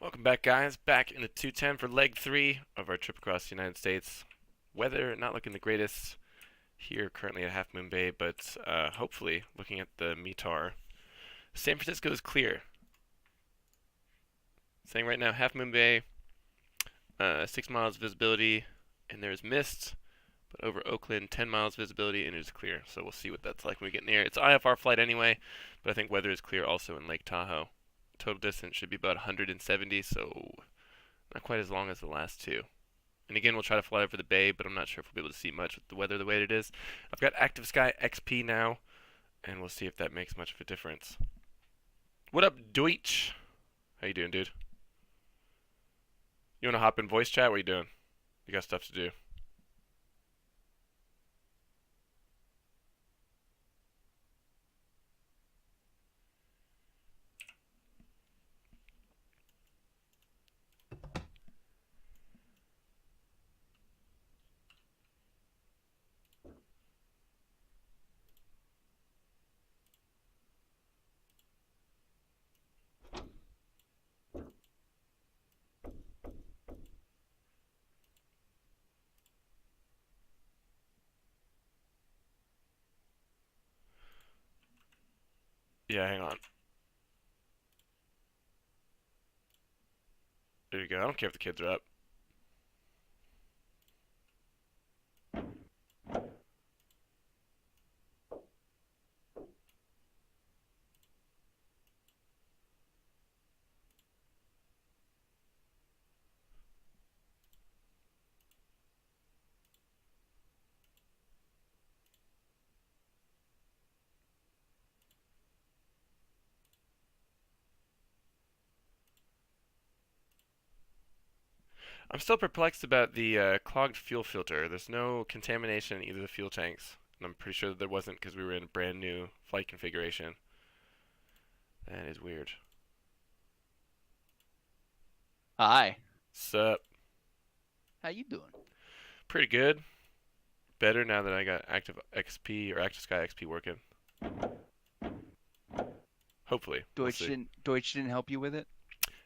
Welcome back, guys. Back in the 210 for leg 3 of our trip across the United States. Weather not looking the greatest here currently at Half Moon Bay, but hopefully, looking at the METAR, San Francisco is clear. Saying right now, Half Moon Bay, 6 miles visibility, and there's mist, but over Oakland, 10 miles visibility, and it is clear. So we'll see what that's like when we get near. It's IFR flight anyway, but I think weather is clear also in Lake Tahoe. Total distance should be about 170, so not quite as long as the last two. And again, we'll try to fly over the bay, but I'm not sure if we'll be able to see much with the weather the way it is. I've got Active Sky XP now, and we'll see if that makes much of a difference. What up, Deutsch? How you doing, dude? You want to hop in voice chat? What are you doing? You got stuff to do. Yeah, hang on. There you go. I don't care if the kids are up. I'm still perplexed about the clogged fuel filter. There's no contamination in either of the fuel tanks. And I'm pretty sure that there wasn't because we were in a brand new flight configuration. That is weird. Hi. Sup? How you doing? Pretty good. Better now that I got Active XP or Active Sky XP working. Hopefully. Deutsch didn't help you with it?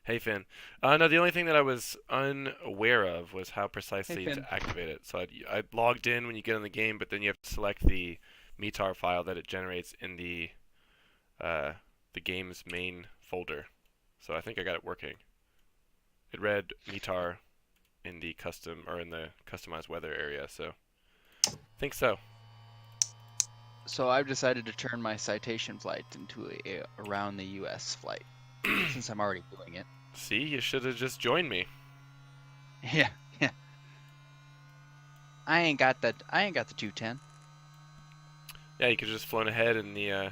Hey, Finn. No, the only thing that I was unaware of was how precisely Hey, Finn. to activate it. So I logged in when you get in the game, but then you have to select the METAR file that it generates in the game's main folder. So I think I got it working. It read METAR in the customized weather area, so I think so. So I've decided to turn my citation flight into a around the U.S. flight since I'm already doing it. See, you should have just joined me. Yeah. I ain't got the 210. Yeah, you could have just flown ahead in the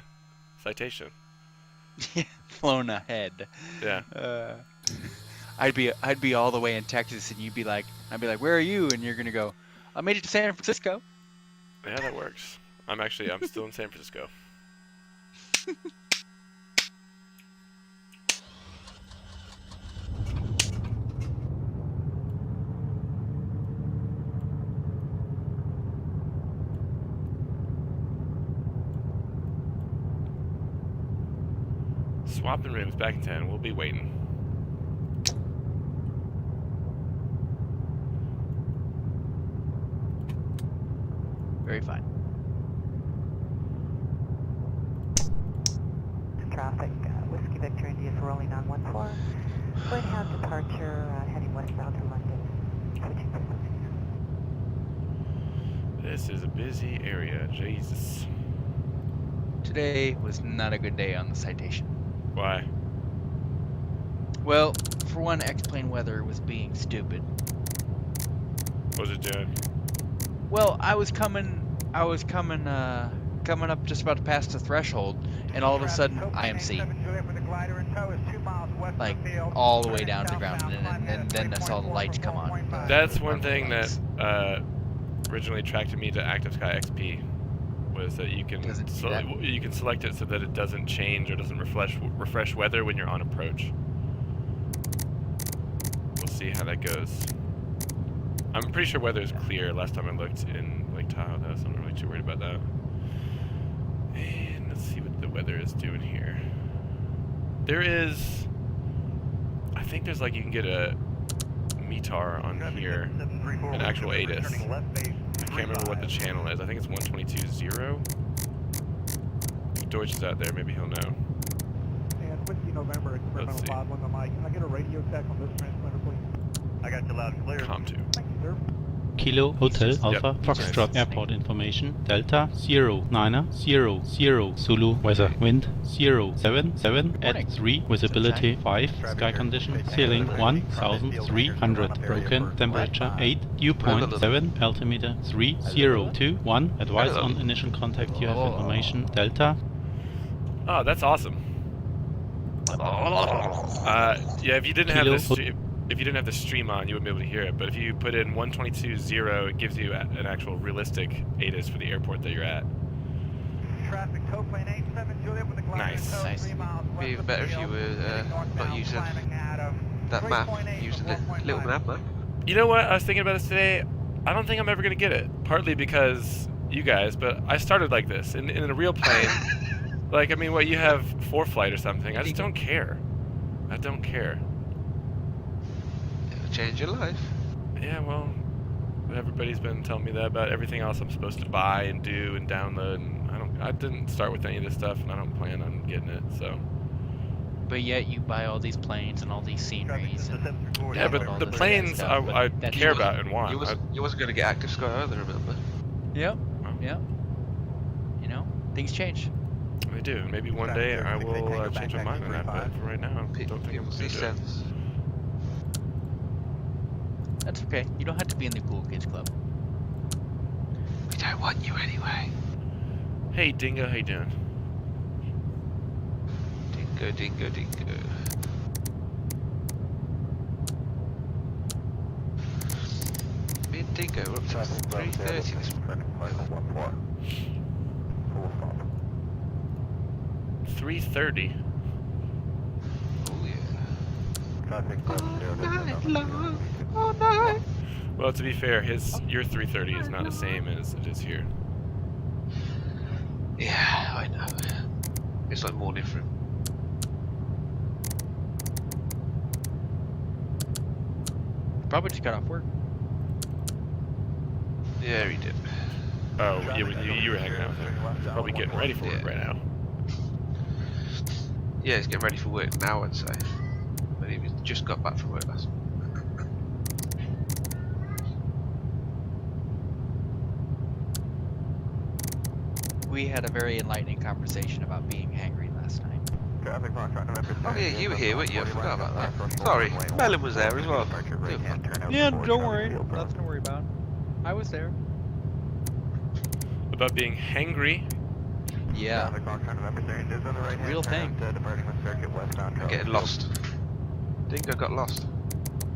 citation. Yeah, flown ahead. Yeah. I'd be all the way in Texas, and I'd be like, where are you? And you're gonna go, I made it to San Francisco. Yeah, that works. I'm still in San Francisco. Swapping rooms back in 10. We'll be waiting. Very fine. Traffic, Whiskey Victor India for rolling on 14. Going to have departure heading westbound to London. Switching frequencies. This is a busy area. Jesus. Today was not a good day on the citation. Why? Well, for one, X-plane weather was being stupid. What was it doing? Well, I was coming up just about to pass the threshold, and all of a sudden, IMC. Like, all the way down to the ground, and then I saw the lights come on. That's one thing that originally attracted me to Active Sky XP, was that you can select it so that it doesn't change or doesn't refresh weather when you're on approach. We'll see how that goes. I'm pretty sure weather is clear. Last time I looked in Lake Tahoe, though, so I'm not really too worried about that. And let's see what the weather is doing here. There is I think there's like you can get a METAR on here, an actual ATIS. I can't remember what the channel is. I think it's 122.0. If Deutsch is out there, maybe he'll know. And Whiskey November, experimental see. 5 on the mic. Can I get a radio check on this transponder, please? I got you loud and clear. COM2. Thank you, sir. Kilo Hotel just- Alpha Yep. Foxtrot Nice. Airport information Delta 0900 Zulu weather wind 077 at Morning. 3 visibility 5 sky condition ceiling 1300 broken temperature 8 dew point 7 altimeter 3021 advice on initial contact you have information Delta. Oh, that's awesome. Yeah, if you didn't have Kilo this. If you didn't have the stream on, you wouldn't be able to hear it. But if you put in 122.0, it gives you an actual realistic ATIS for the airport that you're at. Traffic, tow plane 87, Juliet with the climb Nice. tow, Nice. 3 miles Be west even of better if the you field, were heading not northbound, using climbing out of that map, 3.8 using to the 4.5. little map. You know what? I was thinking about this today. I don't think I'm ever going to get it. Partly because you guys, but I started like this. In a real plane, like, I mean, what, you have ForeFlight or something. I just don't care. I don't care. It'll change your life. Yeah, well, everybody's been telling me that about everything else I'm supposed to buy and do and download, and I didn't start with any of this stuff, and I don't plan on getting it, so. But yet you buy all these planes and all these sceneries. And Yeah, download all but the this planes stuff, I but that's- care about and want. You wasn't going to get Active Sky either, remember? Yep. Well. Yep. You know, things change. I do. Maybe one day I will change my mind on that, but for right now, I don't think I'm People going see to do it. sense. That's okay. You don't have to be in the cool kids club. We don't want you anyway. Hey, Dingo, how you doing? Dingo, dingo, dingo. Me and Dingo were up to 3:30 this morning. 3:30. Oh yeah. Well, to be fair, your 3:30 is not the same as it is here. Yeah, I know. It's like more different. Probably just got off work. Yeah, he did. Oh, yeah, you were hanging out with him. He's probably getting ready for it Yeah. right now. Yeah, he's getting ready for work now, I'd say. But he just got back from work last. We had a very enlightening conversation about being hangry last night. Oh yeah, you were here, weren't you? I forgot about that. Sorry, Melon was there as well. Yeah, don't worry. Nothing to worry about. I was there. About being hangry. Yeah. Real thing. Getting lost. Dingo got lost.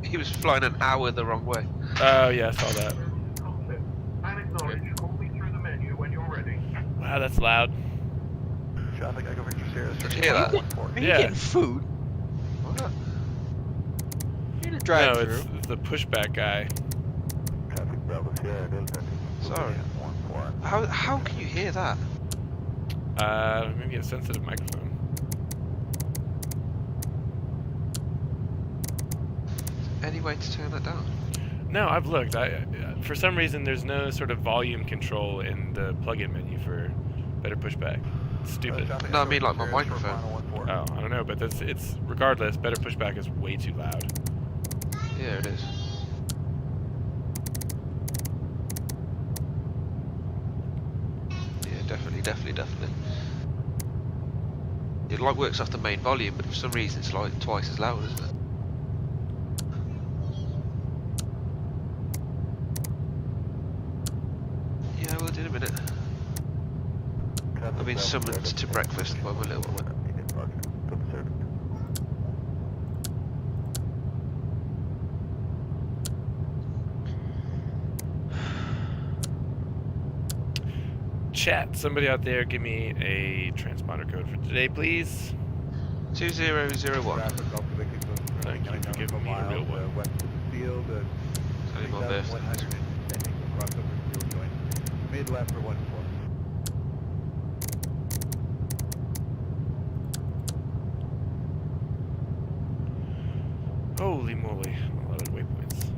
He was flying an hour the wrong way. Oh, yeah, I saw that. Wow, that's loud. Did you hear that? Are you Yeah. getting food? What? You're in a drive No, through. it's the pushback guy. Sorry. How can you hear that? Maybe a sensitive microphone. Any way to turn that down? No, I've looked. For some reason, there's no sort of volume control in the plug-in menu for better pushback. It's stupid. No, I mean like my microphone. Oh, I don't know, but it's regardless. Better pushback is way too loud. Yeah, it is. Yeah, definitely. It like works off the main volume, but for some reason it's like twice as loud, isn't it? Yeah, we'll do in a minute. I've been summoned to breakfast by my little one. Chat, somebody out there, give me a transponder code for today, please. 2001. Thank you for giving me a real one. Only my birthday. Mid left for 1-4. moly, a lot of waypoints.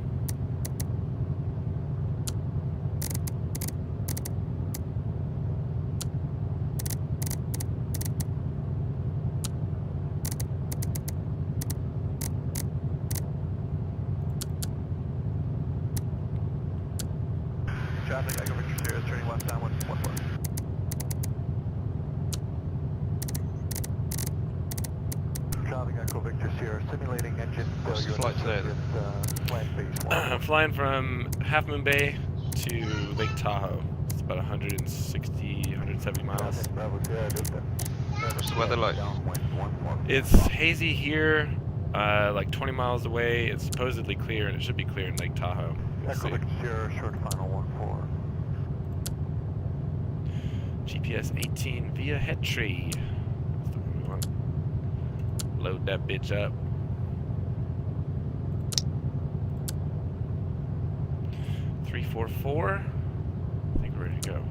Traffic, Echo Victor Sierra, turning west downwind, 1-4. Traffic, Echo Victor Sierra, simulating engine What's the failure. flight today then? Land phase 1. I'm flying from Half Moon Bay to Lake Tahoe. It's about 160, 170 miles. Traffic, Bravo Sierra, Delta. What's the weather like? Downwind, 1-4. It's hazy here, like 20 miles away. It's supposedly clear, and it should be clear in Lake Tahoe. We'll Echo see. Victor Sierra, short final 1-4. GPS 18 via head trade. That's the one we want. Load that bitch up. Three, 4, 4. I think we're ready to go.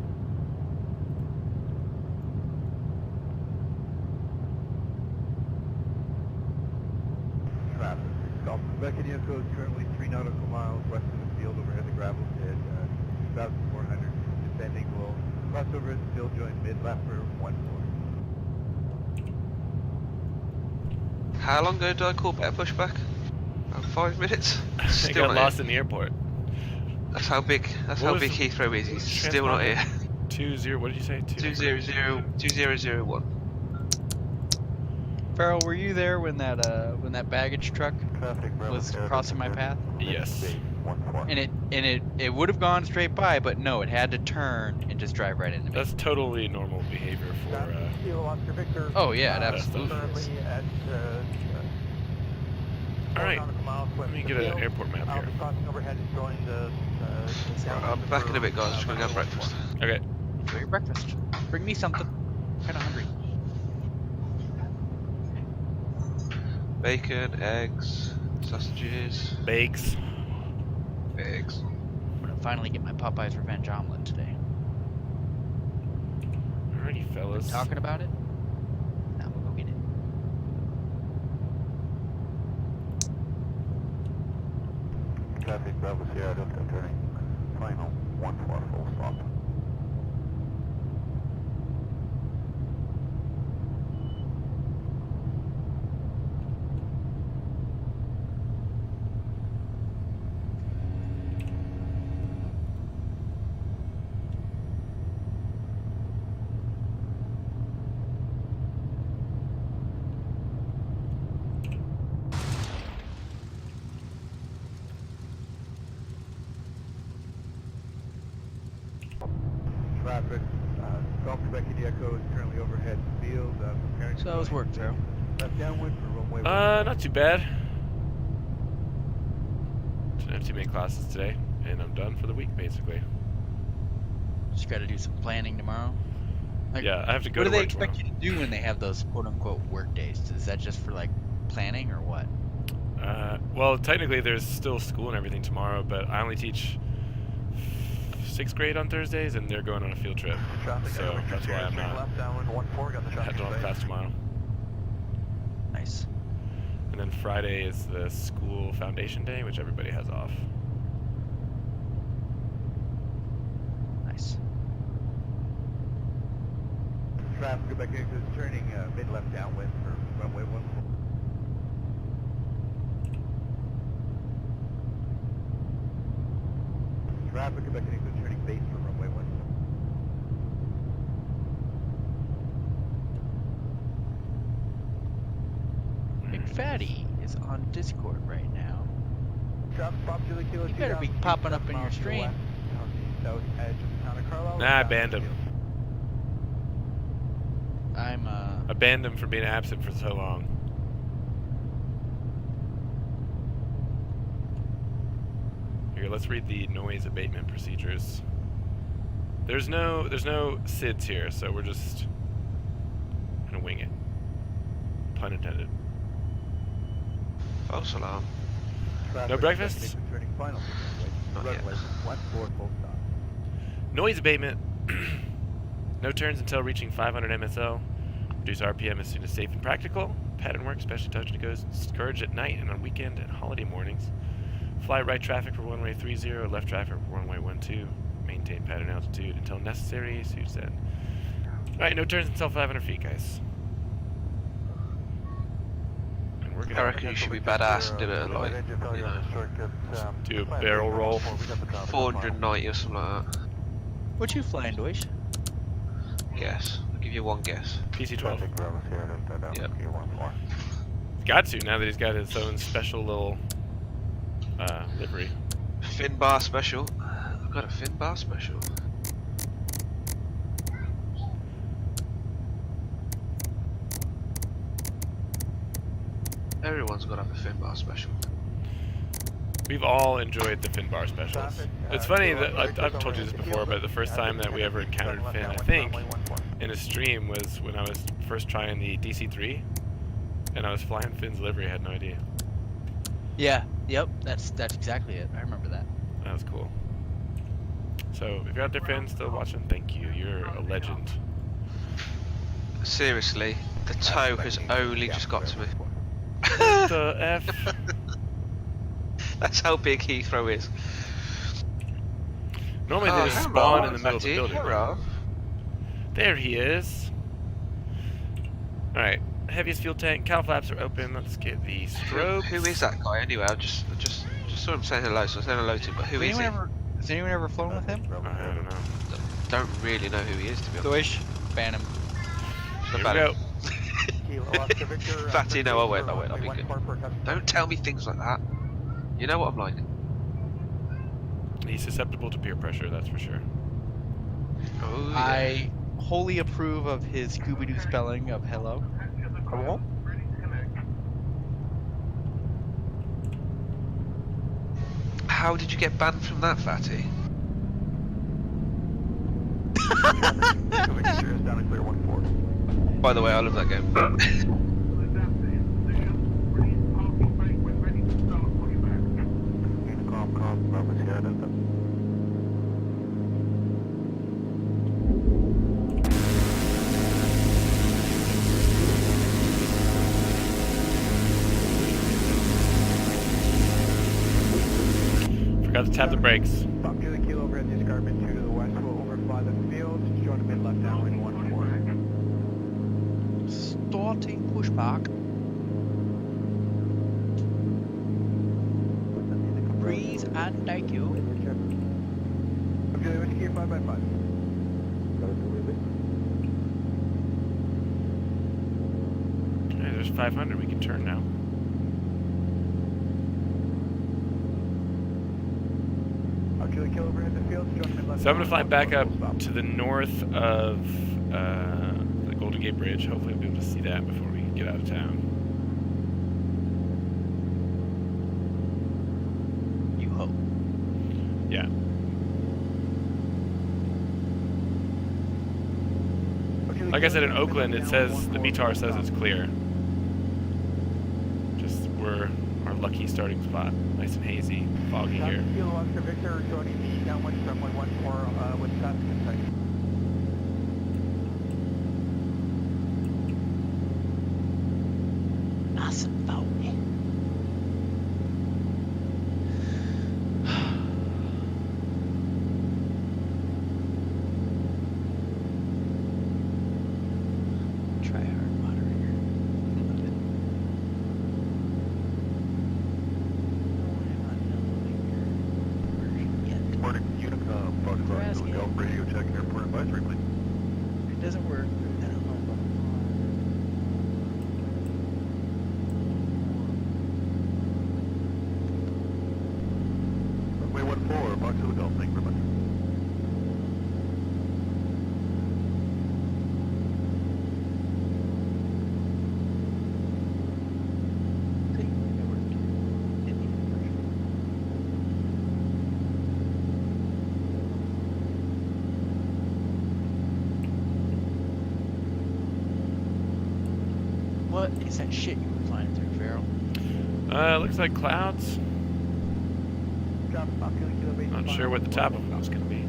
Traffic. Golf Quebec India Coast currently 3 nautical miles west of the field overhead the gravel pit, 2,400. Descending will cross over at still join mid-left for 1-4. How long ago did I call better pushback? About 5 minutes? I Still got not lost here. in the airport. That's how big. That's What how was big the Heathrow is. He's still not here. 20. What did you say? 2001. Farrell, were you there when that baggage truck Traffic, Bravo was Sierra, crossing my Delta, path? Yes. 1-4. And it would have gone straight by, but no, it had to turn and just drive right into me. That's totally normal behavior for. Kilo Oscar Victor. Oh yeah, it that's absolutely is. Currently at All right. nautical miles Let west me of get the an field. airport map I'll here. be crossing overhead and join the Right, I'm back in a bit, guys. Just gonna go have breakfast. Okay. Enjoy your breakfast. Bring me something. Kinda hungry. Bacon, eggs, sausages, Bakes. eggs. I'm gonna finally get my Popeye's Revenge omelet today. Alrighty, fellas. Talking about it? Now we'll go get it. Traffic, Bravo Sierra, Delta, turning final 1-4, full stop. Traffic. Golf Quebec India Coast currently overhead the field. Preparing So how's work, Farrell? left downwind for runway 1. Not too bad. Didn't have too many classes today, and I'm done for the week basically. Just gotta do some planning tomorrow. Like, Yeah, I have to go what to do they work expect tomorrow. you to do when they have those quote unquote work days? Is that just for like planning or what? Well, technically there's still school and everything tomorrow, but I only teach 6th grade on Thursdays, and they're going on a field trip. Traffic, So Echo Victor that's why Sierra, I'm turning not. left downwind, 1-4, got the I traffic have to run space. class tomorrow. Nice. And then Friday is the school foundation day, which everybody has off. Nice. Traffic Quebec India Coast turning mid-left downwind for runway 1. Traffic Quebec India Coast turning base for runway 1. Big Fatty is on Discord right now. Traffic Pop Julie Kilo You better be 2000, popping up in your miles to the stream. west, on the south edge of the town of Carlisle. Nah, I banned him. I'm I banned him for being absent for so long. Here, let's read the noise abatement procedures. There's no SIDS here, so we're just gonna wing it. Pun intended. False alarm. No breakfast? Traffic turning final for Not yet. runway 14 full stop. Noise abatement. No turns until reaching 500 MSL. Reduce RPM as soon as safe and practical. pattern work, especially touching to go scourge at night and on weekend and holiday mornings. Fly right traffic for runway 30, left traffic for runway 12. Maintain pattern altitude until necessary. So you said. Alright, no turns until 500 feet, guys. And we're I gonna reckon you should be badass and do it at like, you know, do a barrel roll. 490 or something like that. What you flying, Deutsch? Guess. I'll give you one guess. PC-12. Yep. He's got to, now that he's got his own special little livery. Fin bar special. I've got a fin bar special. Everyone's got to have a fin bar special. We've all enjoyed the fin bar specials. It's funny that I've told you this before, but the first time that we ever encountered Finn, I think, in a stream was when I was first trying the DC-3, and I was flying Finn's livery. I had no idea. Yeah. Yep. That's exactly it. I remember that. That was cool. So if you're out there, Finn, still watching, thank you. You're a legend. Seriously, the toe has only just got to me. What the F? That's how big Heathrow is. Normally they just spawn in the middle of the building. Hello. There he is. Alright, heaviest fuel tank, cowl flaps are open. Let's get the strobes. Who is that guy anyway? I just saw him saying hello, so I said hello to him, but who is he? Has anyone ever flown with him? I don't know. Don't really know who he is, to be honest. Deutsch, ban him. Not Here bad. we go. Fatty, no, I'll wait, I'll be good. Don't tell me things like that. You know what I'm like. He's susceptible to peer pressure, that's for sure. Oh, yeah. I wholly approve of his Scooby-Doo spelling of hello. Hello? How did you get banned from that, Fatty? By the way, I love that game. Forgot to tap the brakes. Stop near the keel overhead the escarpment 2 to the west will overfly the field. Join the mid left downwind 14. Starting pushback. Breeze and thank you. Okay, whiskey 5x5. Okay, there's 500. We can turn now. So I'm going to fly back up to the north of the Golden Gate Bridge. Hopefully I'll be able to see that before we get out of town. You hope. Yeah. Like I said, in Oakland, it says, the BTAR says it's clear. Just we're our lucky starting spot. Nice and hazy, foggy here. Kilo Oscar Victor joining the downwind runway 14 with traffic in sight. Nice and foggy. Try hard moderator. Love it. Morning, Unicom, Fox Rock, Golf Radio check airport advisory, please. It doesn't work. I don't know. Runway 14, Fox to the Golf, thank you very much. See, it worked. Didn't even pressure. What is that shit you were flying through, Farrell? Looks like clouds. Not sure what the top of them is going to be.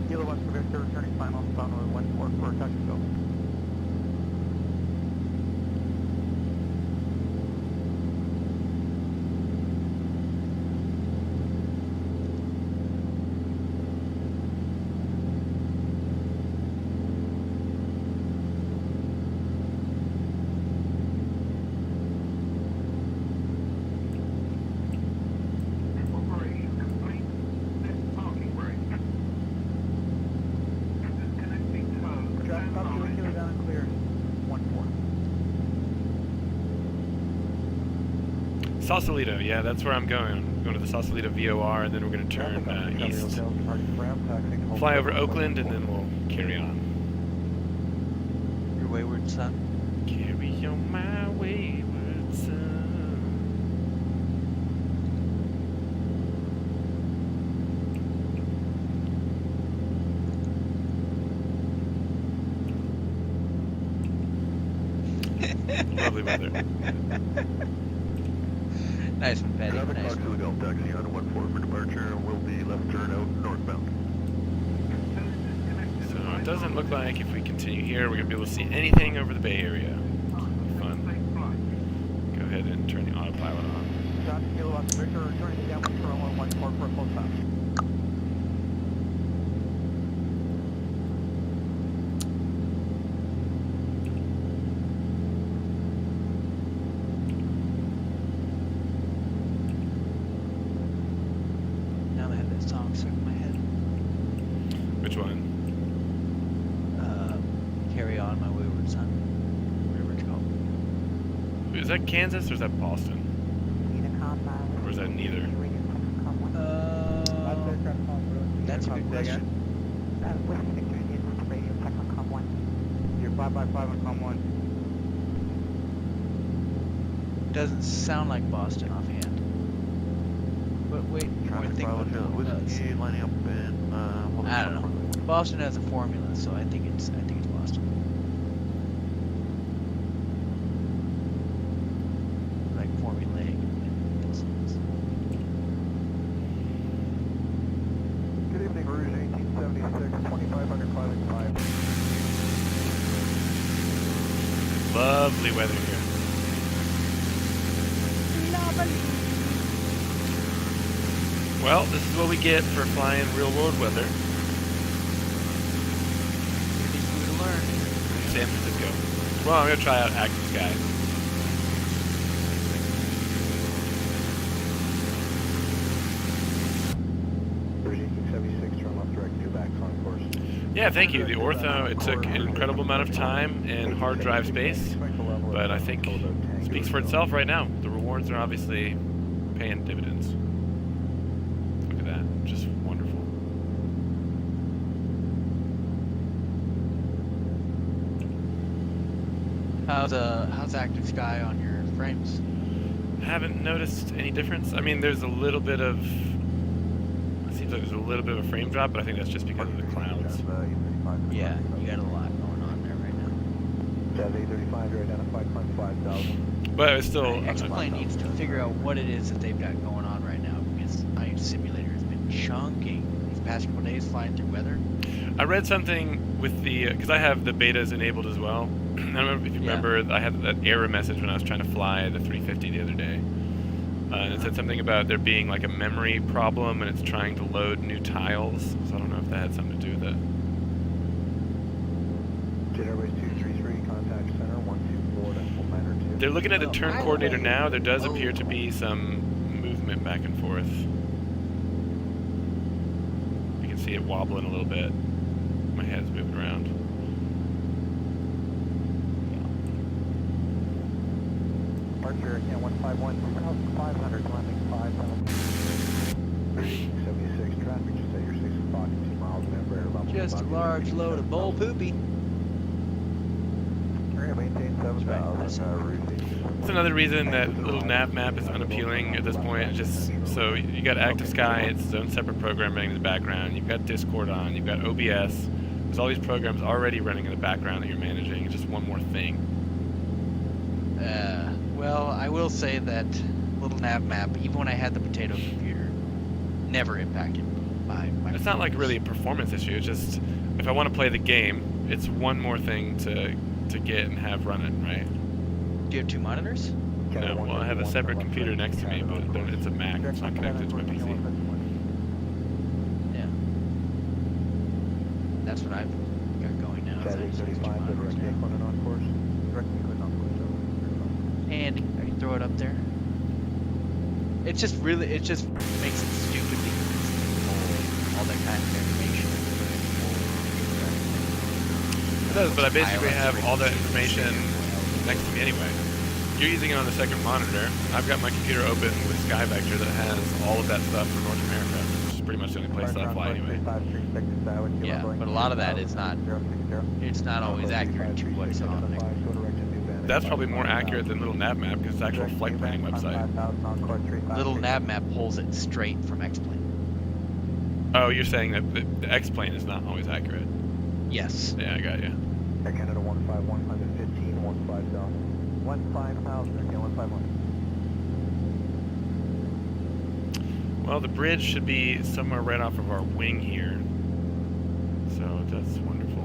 Kilo Oscar Victor, returning final spawn on 14 for Takeoff. Sausalito, yeah, that's where I'm going. I'm going to the Sausalito VOR, and then we're going to turn east. Fly over Oakland, and then we'll carry on. Your wayward son. Carry on my wayward son. Lovely weather. Nice one, Patty. Traffic Nice Fox to the Gulf taxi on 14 for departure. Will be left turn out northbound. So it doesn't look like if we continue here, we're going to be able to see anything over the Bay Area. Be fun. Go ahead and turn the autopilot on. Victor, returning downwind for 14 for a full stop. Now they have that song stuck in my head. Which one? Carry on, my wayward son. Whatever it's called. Is that Kansas or is that Boston? Or is that neither? That's a good question. Whiskey Victor India, this is radio, check on com 1. You're 5x5 on com 1. Doesn't sound like Boston offhand. But wait, more Traffic think what pilot it does. whiskey lining up in. I don't know. Boston has a formula, so I think it's Boston. Like formulaic. Good evening, Rouge 1876, 2500 climbing 5. Lovely weather here. Well, this is what we get for flying real world weather Anything new to learn. in San Francisco. Well, I'm going to try out Active Sky. Rouge 1876, turn left direct, new back on course. Yeah, thank you. The ortho, it took an incredible amount of time and hard drive space, but I think it speaks for itself right now. The rewards are obviously paying dividends. Look at that, just wonderful. How's Active Sky on your frames? Haven't noticed any difference. I mean, there's a little bit of, it seems like there's a little bit of a frame drop, but I think that's just because of the clouds. Yeah, you got a lot going on there right now. Jazz 835, you're identified, climb 5,000. But it's still, X-Plane needs to figure out what it is that they've got going on right now, because my simulator has been chunking these past couple days flying through weather. I read something with the, because I have the betas enabled as well. I don't remember if you remember, I had that error message when I was trying to fly the 350 the other day. And it said something about there being like a memory problem and it's trying to load new tiles. So I don't know if that had something to do with it. Jet Airways 233, contact center 124, decimal 902. They're looking at the turn coordinator now. There does appear to be some movement back and forth. You can see it wobbling a little bit. My head's moving around. Departure, yeah, 151, 500, landing 5,000. 76, traffic, just at your 6 o'clock, 2 miles of Embraer level. Just a large load of bull poopy. We're going to maintain 7,000, That's another reason that little nav map is unappealing at this point. It's just so you got Active Sky, it's its own separate program running in the background. You've got Discord on, you've got OBS. There's all these programs already running in the background that you're managing. It's just one more thing. Well, I will say that little nav map, even when I had the potato computer, never impacted by my It's not like really a performance issue. It's just if I want to play the game, it's one more thing to get and have running, right? Do you have 2 monitors? No, well, I have a separate computer next to me, but it's a Mac. It's not connected to my PC. Yeah. That's what I've got going now. Is I Saturday just use 2 35, monitors direct now. on course. Direct on course. Andy, I can throw it up there. It just makes it stupid because all that kind of information. It does, but I basically have all that information next to me anyway. You're using it on the second monitor. I've got my computer open with SkyVector that has all of that stuff for North America, which is pretty much the only place that I fly anyway. Yeah, but a lot of that is not. It's not always accurate to what's on there. That's probably more accurate than Little Nav Map because it's an actual flight planning website. Little nav map pulls it straight from X-Plane. Oh, you're saying that the X-Plane is not always accurate. Yes. Yeah, I got you. Air Canada 151, 115, 150. 15,000, okay, 151. Well, the bridge should be somewhere right off of our wing here. So that's wonderful.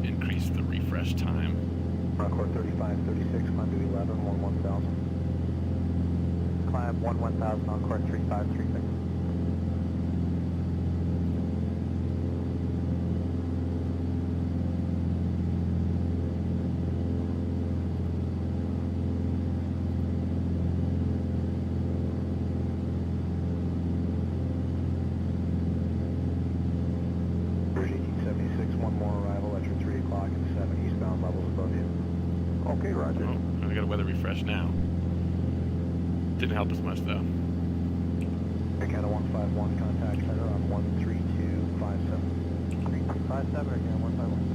Increase the refresh time. Encore 35, 36, climb to 11, 11,000. Climb 11,000, Encore 35, 36. Bridge 1876, one more arrival at your 3 o'clock and 7 eastbound levels above you. Okay, roger. Oh, I got a weather refresh now. Didn't help as much though. Air Canada 151, contact center on 13257. 3257, Air Canada 151.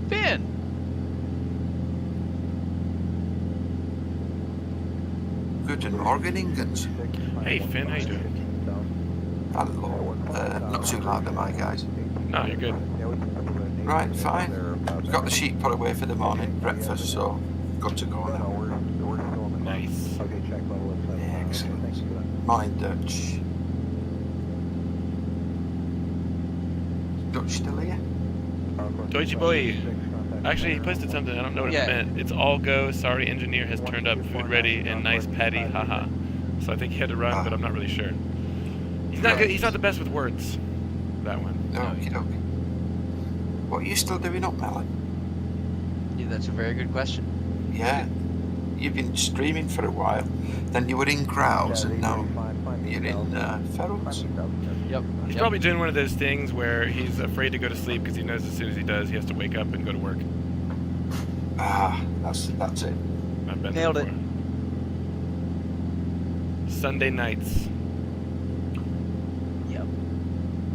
Finn! Guten Morgen, Ingens. Hey, Finn, how you doing? Hello. Not too loud, am I, guys? No, you're good. Right, fine. Got the sheep put away for the morning breakfast, so good to go now. Nice. Okay, check level at 7. Excellent. Thank you for that. Morning, Dutch. Dutch still here? Deutsche boy. Actually, he posted something. I don't know what Yeah. it meant. It's all go. Sorry, engineer has turned up. Food ready and nice patty. Haha. So I think he had to run, but I'm not really sure. He's not good. He's not the best with words. That one. Okie dokie. What are you still doing up, Melon? Yeah, that's a very good question. Yeah. You've been streaming for a while. Then you were in Grouse, and now you're in Ferals. Yep. He's probably doing one of those things where he's afraid to go to sleep because he knows as soon as he does, he has to wake up and go to work. Ah, that's it. I've been Nailed there it. before. Sunday nights. Yep.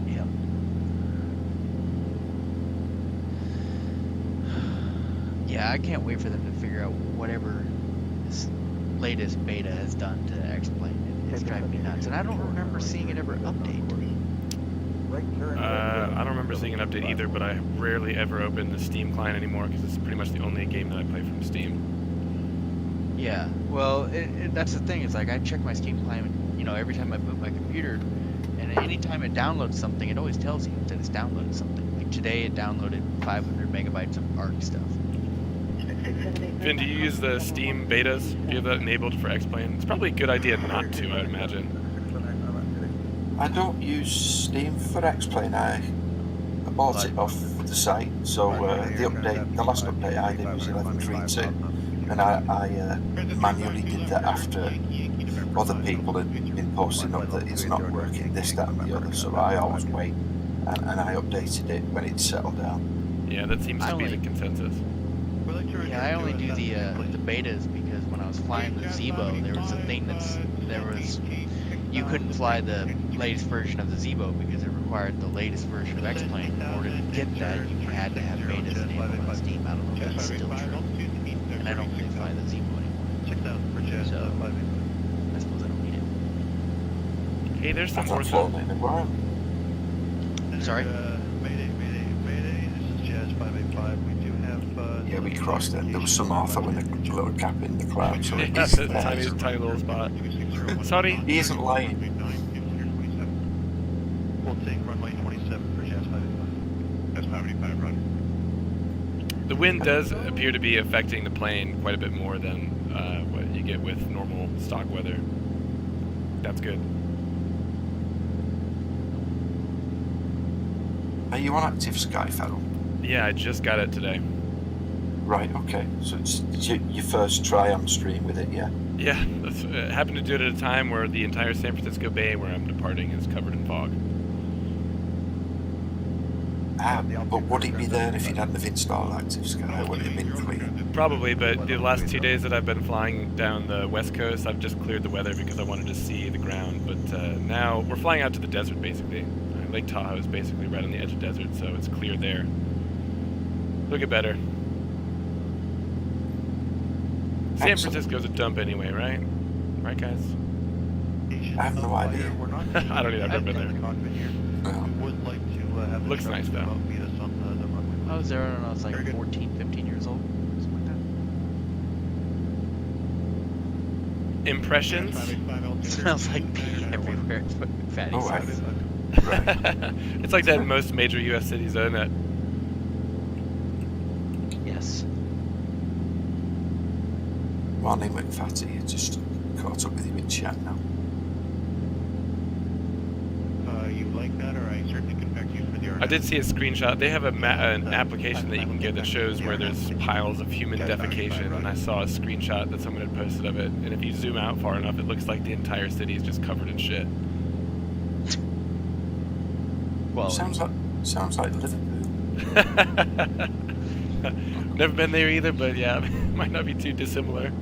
Yep. Yeah, I can't wait for them to figure out whatever this latest beta has done to X-Plane. It's driving me nuts, and I don't remember seeing it ever update. I don't remember seeing an update either, but I rarely ever open the Steam client anymore because it's pretty much the only game that I play from Steam. Yeah, well, that's the thing. It's like I check my Steam client, every time I boot my computer, and anytime it downloads something, it always tells you that it's downloaded something. Like today, it downloaded 500 megabytes of ARC stuff. Finn, do you use the Steam betas? Do you have that enabled for X-Plane? It's probably a good idea not to, I would imagine. I don't use Steam for X-Plane. I bought it off the site, so the last update I did was 11.3.2, and I manually did that after other people had been posting up that it's not working, this, that and the other, so I always wait, and I updated it when it settled down. Yeah, that seems to be the consensus. Yeah, I only do the betas because when I was flying with Zebo, there was a thing you couldn't fly the latest version of the Zebo because it required the latest version of X-Plane. In order to get that, you had to have betas enabled on Steam. I don't know if that's still true. And I don't really fly the Zebo anymore. So, I suppose I don't need it. Hey, there's some I've more not stuff. flown in a while. Sorry? Mayday, this is Jazz 585. We do have Yeah, we crossed it. There was some ortho in a little gap in the cloud, so it Yeah, is it's a there. tiny little spot. Sorry. He isn't lying. We'll take runway 27 for Jazz 585. Jazz 585, run. The wind does appear to be affecting the plane quite a bit more than what you get with normal stock weather. That's good. Are you on active Sky, Farrell? Yeah, I just got it today. Right, okay. So it's your first try on stream with it, yeah? Yeah, that's, happened to do it at a time where the entire San Francisco Bay where I'm departing is covered in fog. But would it be there if you hadn't have installed active Sky? Would it have been clear? Probably, but the last 2 days that I've been flying down the west coast, I've just cleared the weather because I wanted to see the ground. But now we're flying out to the desert, basically. Lake Tahoe is basically right on the edge of desert, so it's clear there. Look at better. San Excellent. Francisco's a dump anyway, right? Right, guys? I have no idea. I don't either. I've never been there. No. Looks nice, though. Oh, zero, no, it's like 14, 15 years old. Something like Impressions? that. Smells like pee everywhere. Fatty Oh, sauce. Right. It's like that in most major U.S. cities, isn't it? Yes. Morning, McFatty. I just caught up with you in chat now. You like that, or I certainly can back you for the I did see a screenshot. They have an application that you can get that shows where there's piles of human defecation, and I saw a screenshot that someone had posted of it. And if you zoom out far enough, it looks like the entire city is just covered in shit. Well, Sounds like Liverpool. Never been there either, but yeah, might not be too dissimilar.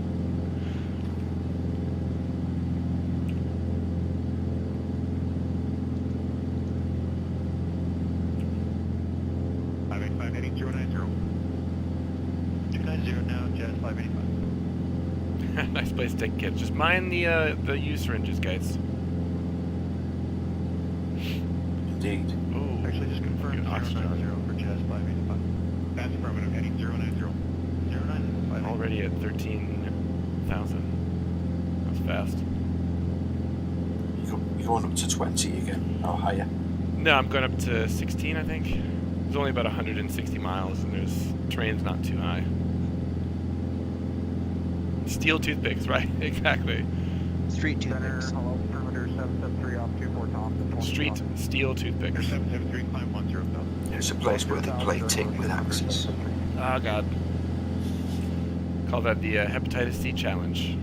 heading 090. 290 now, Jazz 585. Nice place to take kids. Just mind the use syringes, guys. Indeed. Oh, Actually, just confirm good oxygen. 090 for Jazz 585. That's affirmative, heading 090. 090. Already at 13,000. That's fast. You're going up to 20 again, or higher. No, I'm going up to 16, I think. It's only about 160 miles, and there's train's not too high. Steel toothpicks, right? Exactly. street toothpicks. Hello, perimeter 773 off 24 Tom. Street steel toothpicks. 773, climb 10,000. It's a place where they play tick with axes. Oh, God. Call that the hepatitis C challenge.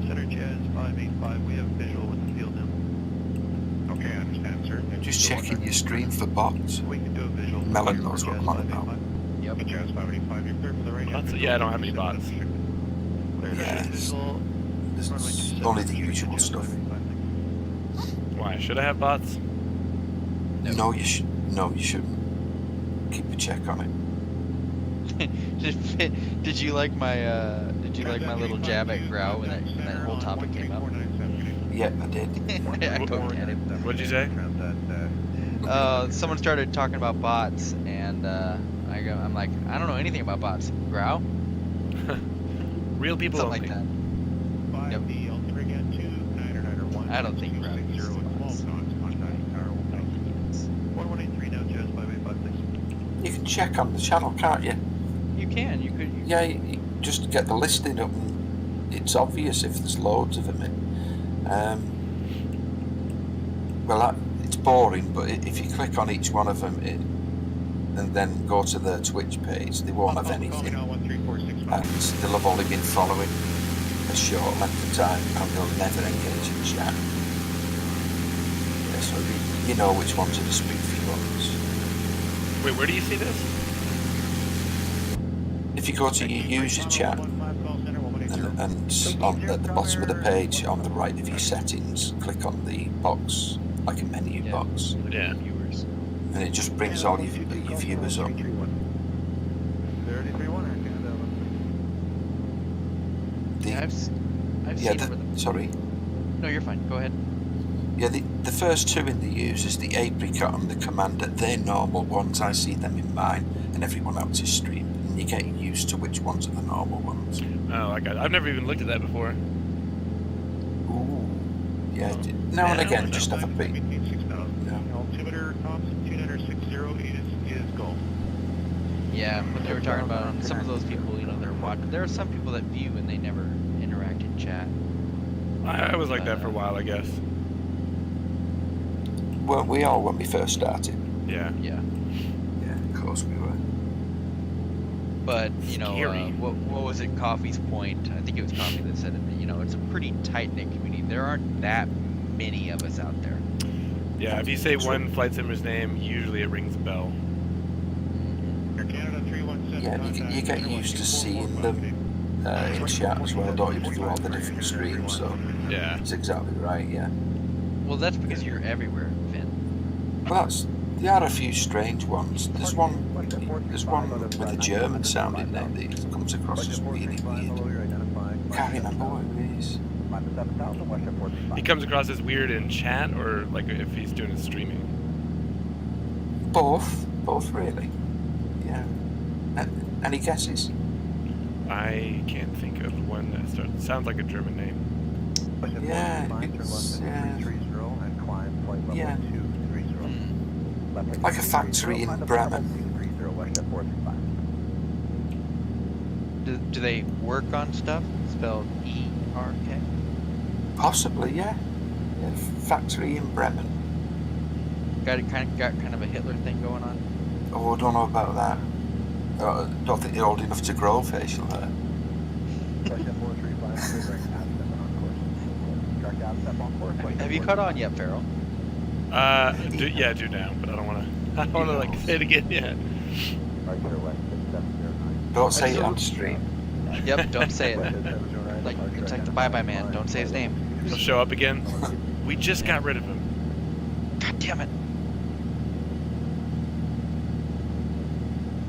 Center Jazz 585, we have visual with the field now. Okay, I understand, sir. Just checking your stream for bots. We can do a visual. Melon knows what I'm on about. Yep. Jazz 585, you're clear for the radio. Yeah, I don't have any bots. Yeah, there's only the usual stuff. Why? Should I have bots? No, you shouldn't. Keep a check on it. Did you like my little jab at Grau when that whole topic came up? Yeah, I did. I poked at him. What'd you say? Someone started talking about bots, and I'm like, I don't know anything about bots. Grau? Real people Something only. like that. Yep. I don't think Grau uses bots. 1183 now, Jazz 585, please. You can check on the channel, can't you? You can. You could. Yeah, you just get the listing up and it's obvious if there's loads of them. It's boring, but if you click on each one of them and then go to their Twitch page, they won't have anything. And they'll have only been following a short length of time and they'll never engage in chat. Yeah, so you know which ones are the spoofy ones. Wait, where do you see this? If you go to your user chat and at the bottom of the page on the right of your settings, click on the box, like a menu box, Yeah. Viewers. and it just brings all your viewers up. Yeah, I've seen where the... Sorry. No, you're fine. Go ahead. Yeah, the first two in the users, the Apricot and the Commander, they're normal ones. I see them in mine and everyone else's stream. And you get used to which ones are the normal ones. Oh, I've never even looked at that before. Ooh. Yeah, now and again, just have a peek. Altimeter Thompson 2960 is gold. Yeah, what they were talking about, some of those people, you know, they're watching. There are some people that view and they never interact in chat. I was like that for a while, I guess. Weren't we all when we first started? Yeah. Yeah. Yeah, of course we were. But, you know, Scary. what was it, Coffee's point? I think it was Coffee that said it, you know, it's a pretty tight-knit community. There aren't that many of us out there. Yeah, if you say one flight simmer's name, usually it rings a bell. Yeah, and you get used to seeing them in chat as well, don't you, through all the different streams, so Yeah. that's exactly right, yeah. Well, that's because you're everywhere, Finn. Well, there are a few strange ones. There's one with a German sounding name that comes across as really weird. Can't remember what it is. He comes across as weird in chat, or like if he's doing his streaming. Both really. Yeah. Any guesses? I can't think of one that sounds like a German name. Yeah, it's, yeah. Like a factory in Bremen. Do they work on stuff? Spelled E-R-K? Possibly, yeah. Yeah, factory in Bremen. Got kind of a Hitler thing going on? Oh, I don't know about that. Don't think you're old enough to grow facial hair. Have you caught on yet, Farrell? Yeah, do now, but I don't want to like say it again yet. Don't say it on stream. Yep, don't say it. Like it's like the bye-bye man. Don't say his name. He'll show up again. We just got rid of him. God damn it!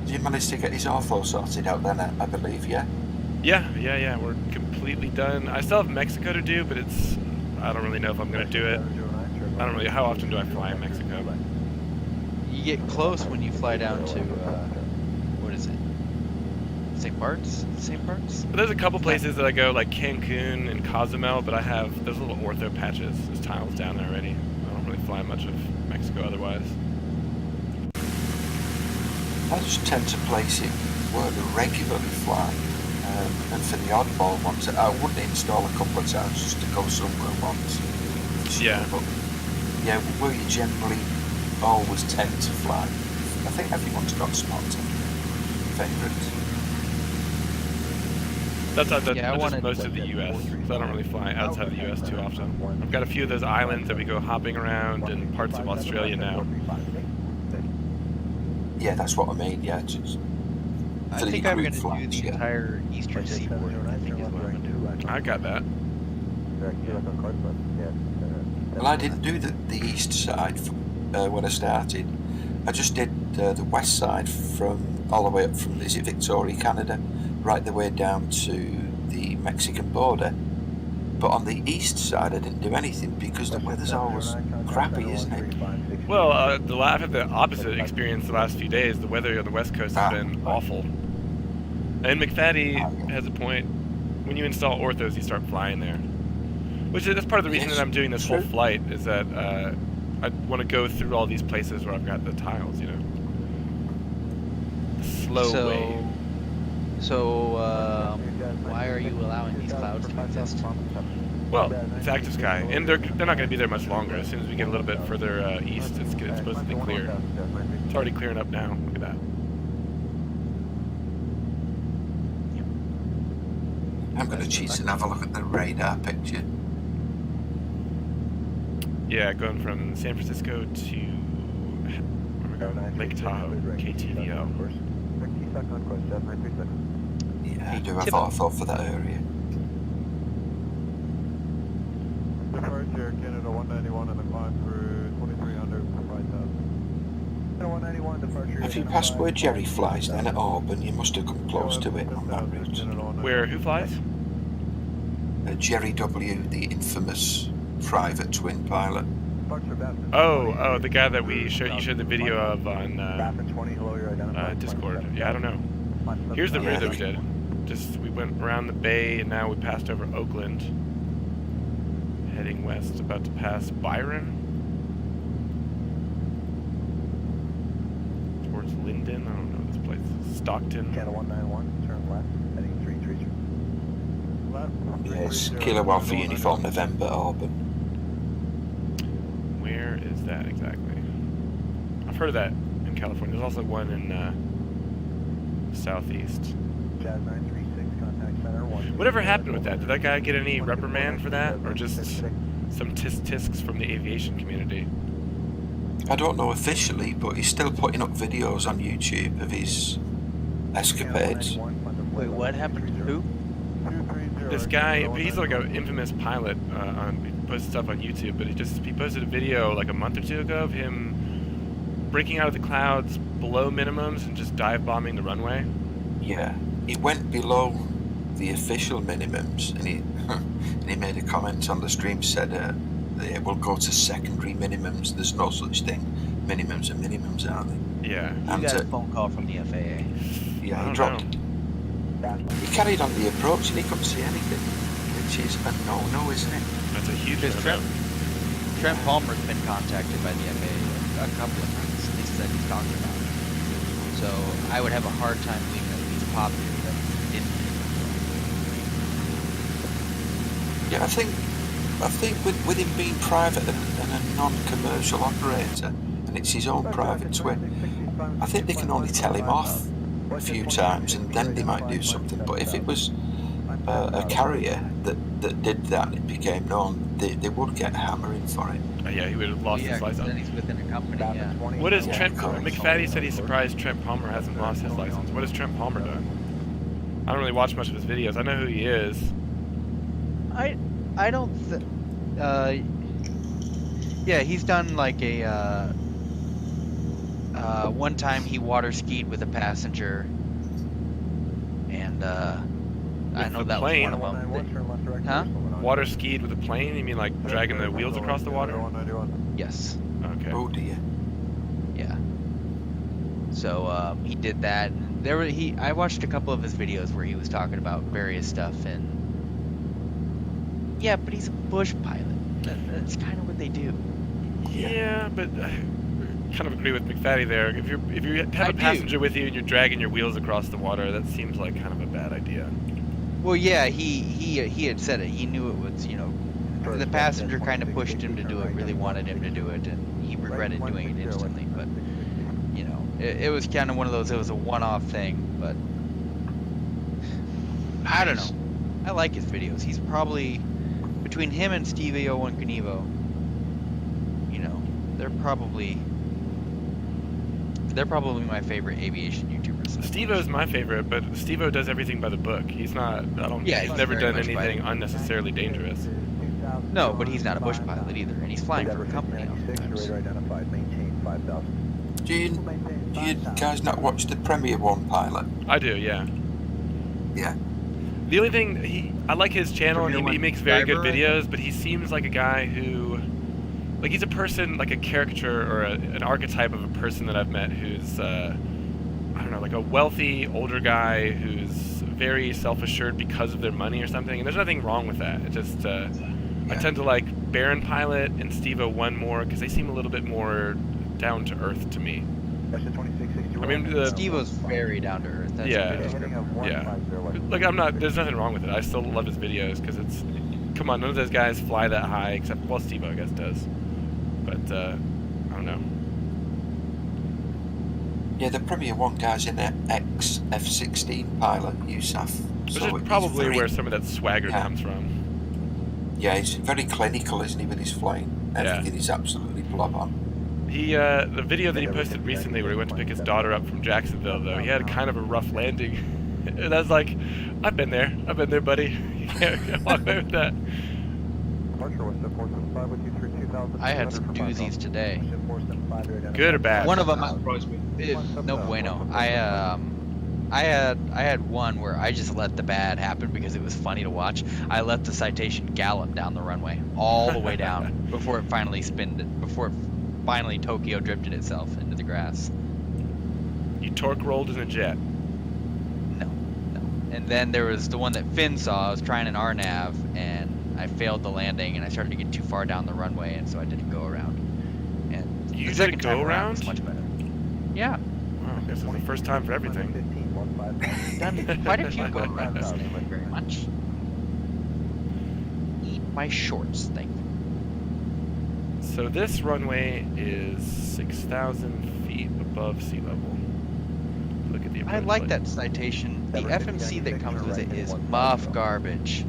Did you manage to get his ortho sorted out then, I believe, yeah? Yeah. We're completely done. I still have Mexico to do, but I don't really know if I'm gonna do it. I don't really. How often do I fly in Mexico? You get close when you fly down to what is it? St. Bart's? St. Bart's? But there's a couple places that I go, like Cancun and Cozumel, but I have those little ortho patches. There's tiles down there already. I don't really fly much of Mexico otherwise. I just tend to place it where I regularly fly. And for the oddball ones, I wouldn't install a couple of times just to go somewhere once. Yeah. But yeah, where you generally always tend to fly. I think everyone's got spots in favourites. I just most of the U.S., so I don't really fly outside of the U.S. too often. I've got a few of those islands that we go hopping around, and parts of Australia now. Yeah, that's what I mean. Yeah, just. I think I'm going to do the entire eastern seaboard. I think is what I'm going to do. I got that. Well, I didn't do the east side when I started. I just did the west side from all the way up from, is it Victoria, Canada, right the way down to the Mexican border. But on the east side, I didn't do anything because the weather's always crappy, isn't it? Well, I've had the opposite experience the last few days. The weather on the west coast has been awful. And McFaddy has a point. When you install orthos, you start flying there. Which is that's part of the reason that I'm doing this whole flight, is that I want to go through all these places where I've got the tiles, you know. The slow way. So, why are you allowing these clouds to exist? Well, it's active sky, and they're not going to be there much longer. As soon as we get a little bit further east, it's supposedly clear. It's already clearing up now. Look at that. I'm going to cheat and have a look at the radar picture. Yeah, going from San Francisco to where we go? Lake Tahoe, KTVO. Yeah, I do. I thought for that area. Departure Canada 191 and the climb through 2300 for 5000. 191 departure. Have you passed where Jerry flies then at Auburn? You must have come close to it on that route. Where? Who flies? Jerry W, the infamous private twin pilot. Oh, the guy that you showed the video of on Discord. Yeah, I don't know. Here's the route that we did. We went around the bay and now we passed over Oakland, heading west, about to pass Byron towards Linden. I don't know this place. Stockton. Channel 191, turn left, heading 33. Yes, Kilo Alpha Uniform November Auburn. Where is that exactly? I've heard of that in California. There's also one in southeast. Jazz 936, contact center 1. Whatever happened with that? Did that guy get any reprimand for that, or just some tisk-tisks from the aviation community? I don't know officially, but he's still putting up videos on YouTube of his escapades. Wait, what happened to who? This guy, he's like an infamous pilot. He posts stuff on YouTube, but he posted a video like a month or two ago of him breaking out of the clouds below minimums and just dive bombing the runway. Yeah, he went below the official minimums, and he made a comment on the stream, said they will go to secondary minimums. There's no such thing. Minimums are minimums, aren't they? Yeah. You got a phone call from the FAA. Yeah, he dropped. He carried on the approach and he couldn't see anything, which is a no-no, isn't it? That's a huge Trent Palmer's been contacted by the FAA a couple of times. At least that he's talking about it. So I would have a hard time believing that he's popular that he didn't. Yeah, I think with him being private and a non-commercial operator, and it's his own private twin, I think they can only tell him off a few times and then they might do something. But if it was a carrier that did that and it became known, they would get hammering for it. Yeah, he would have lost his license. Then he's within a company, yeah. What is Trent? McFaddy said he's surprised Trent Palmer hasn't lost his license. What has Trent Palmer done? I don't really watch much of his videos. I know who he is. I don't yeah, he's done like a one time he water skied with a passenger, and I know that was one of them. Huh? Water skied with a plane? You mean like dragging the wheels across the water? Yes. Okay. Oh dear. Yeah. So he did that. I watched a couple of his videos where he was talking about various stuff, and yeah, but he's a bush pilot. That's kind of what they do. Yeah, but I kind of agree with McFaddy there. If you have a passenger with you and you're dragging your wheels across the water, that seems like kind of a bad idea. Well, yeah, he had said it. He knew it was, the passenger kind of pushed him to do it, really wanted him to do it, and he regretted doing it instantly. But it was kind of one of those. It was a one-off thing, but I don't know. I like his videos. He's probably between him and Stevie 01 Knievo, they're probably my favorite aviation YouTubers. Steve-O's my favorite, but Steve-O does everything by the book. He's not. He's never done anything unnecessarily dangerous. No, but he's not a bush pilot either, and he's flying for a company. Do you guys not watch the Premier One pilot? I do, yeah. Yeah. The only thing I like his channel, and he makes very good videos, but he seems like a guy who, like, he's a person, like a caricature or an archetype of a person that I've met who's, I don't know, like a wealthy older guy who's very self-assured because of their money or something. And there's nothing wrong with that. It just, I tend to like Baron Pilot and Steve-O1 more because they seem a little bit more down to earth to me. I mean, Steve-O's very down to earth. That's yeah. Like there's nothing wrong with it. I still love his videos because come on, none of those guys fly that high except, well, Steve-O I guess does. But, I don't know. Yeah, the Premier One guy's in an ex-F-16 pilot, Yusuf. Which is probably where some of that swagger comes from. Yeah, he's very clinical, isn't he, with his flying? Everything is absolutely blob on. The video that he posted recently where he went to pick his daughter up from Jacksonville, though, he had kind of a rough landing. And I was like, I've been there, buddy. You can't walk away with that. I had some doozies today. Good or bad? One of them, no bueno. I had one where I just let the bad happen because it was funny to watch. I let the Citation gallop down the runway all the way down before it finally Tokyo drifted itself into the grass. You torque rolled in a jet. No. And then there was the one that Finn saw. I was trying an RNAV and I failed the landing and I started to get too far down the runway, and so I did a go around. And You the did second a time go around around? was much better. Yeah. Wow, this is the first time for everything. Done quite a few go arounds. Thank you very much. Eat my shorts, thank you. So this runway is 6,000 feet above sea level. Look at the I approach like light. that Citation. The FMC that comes with it is muff garbage.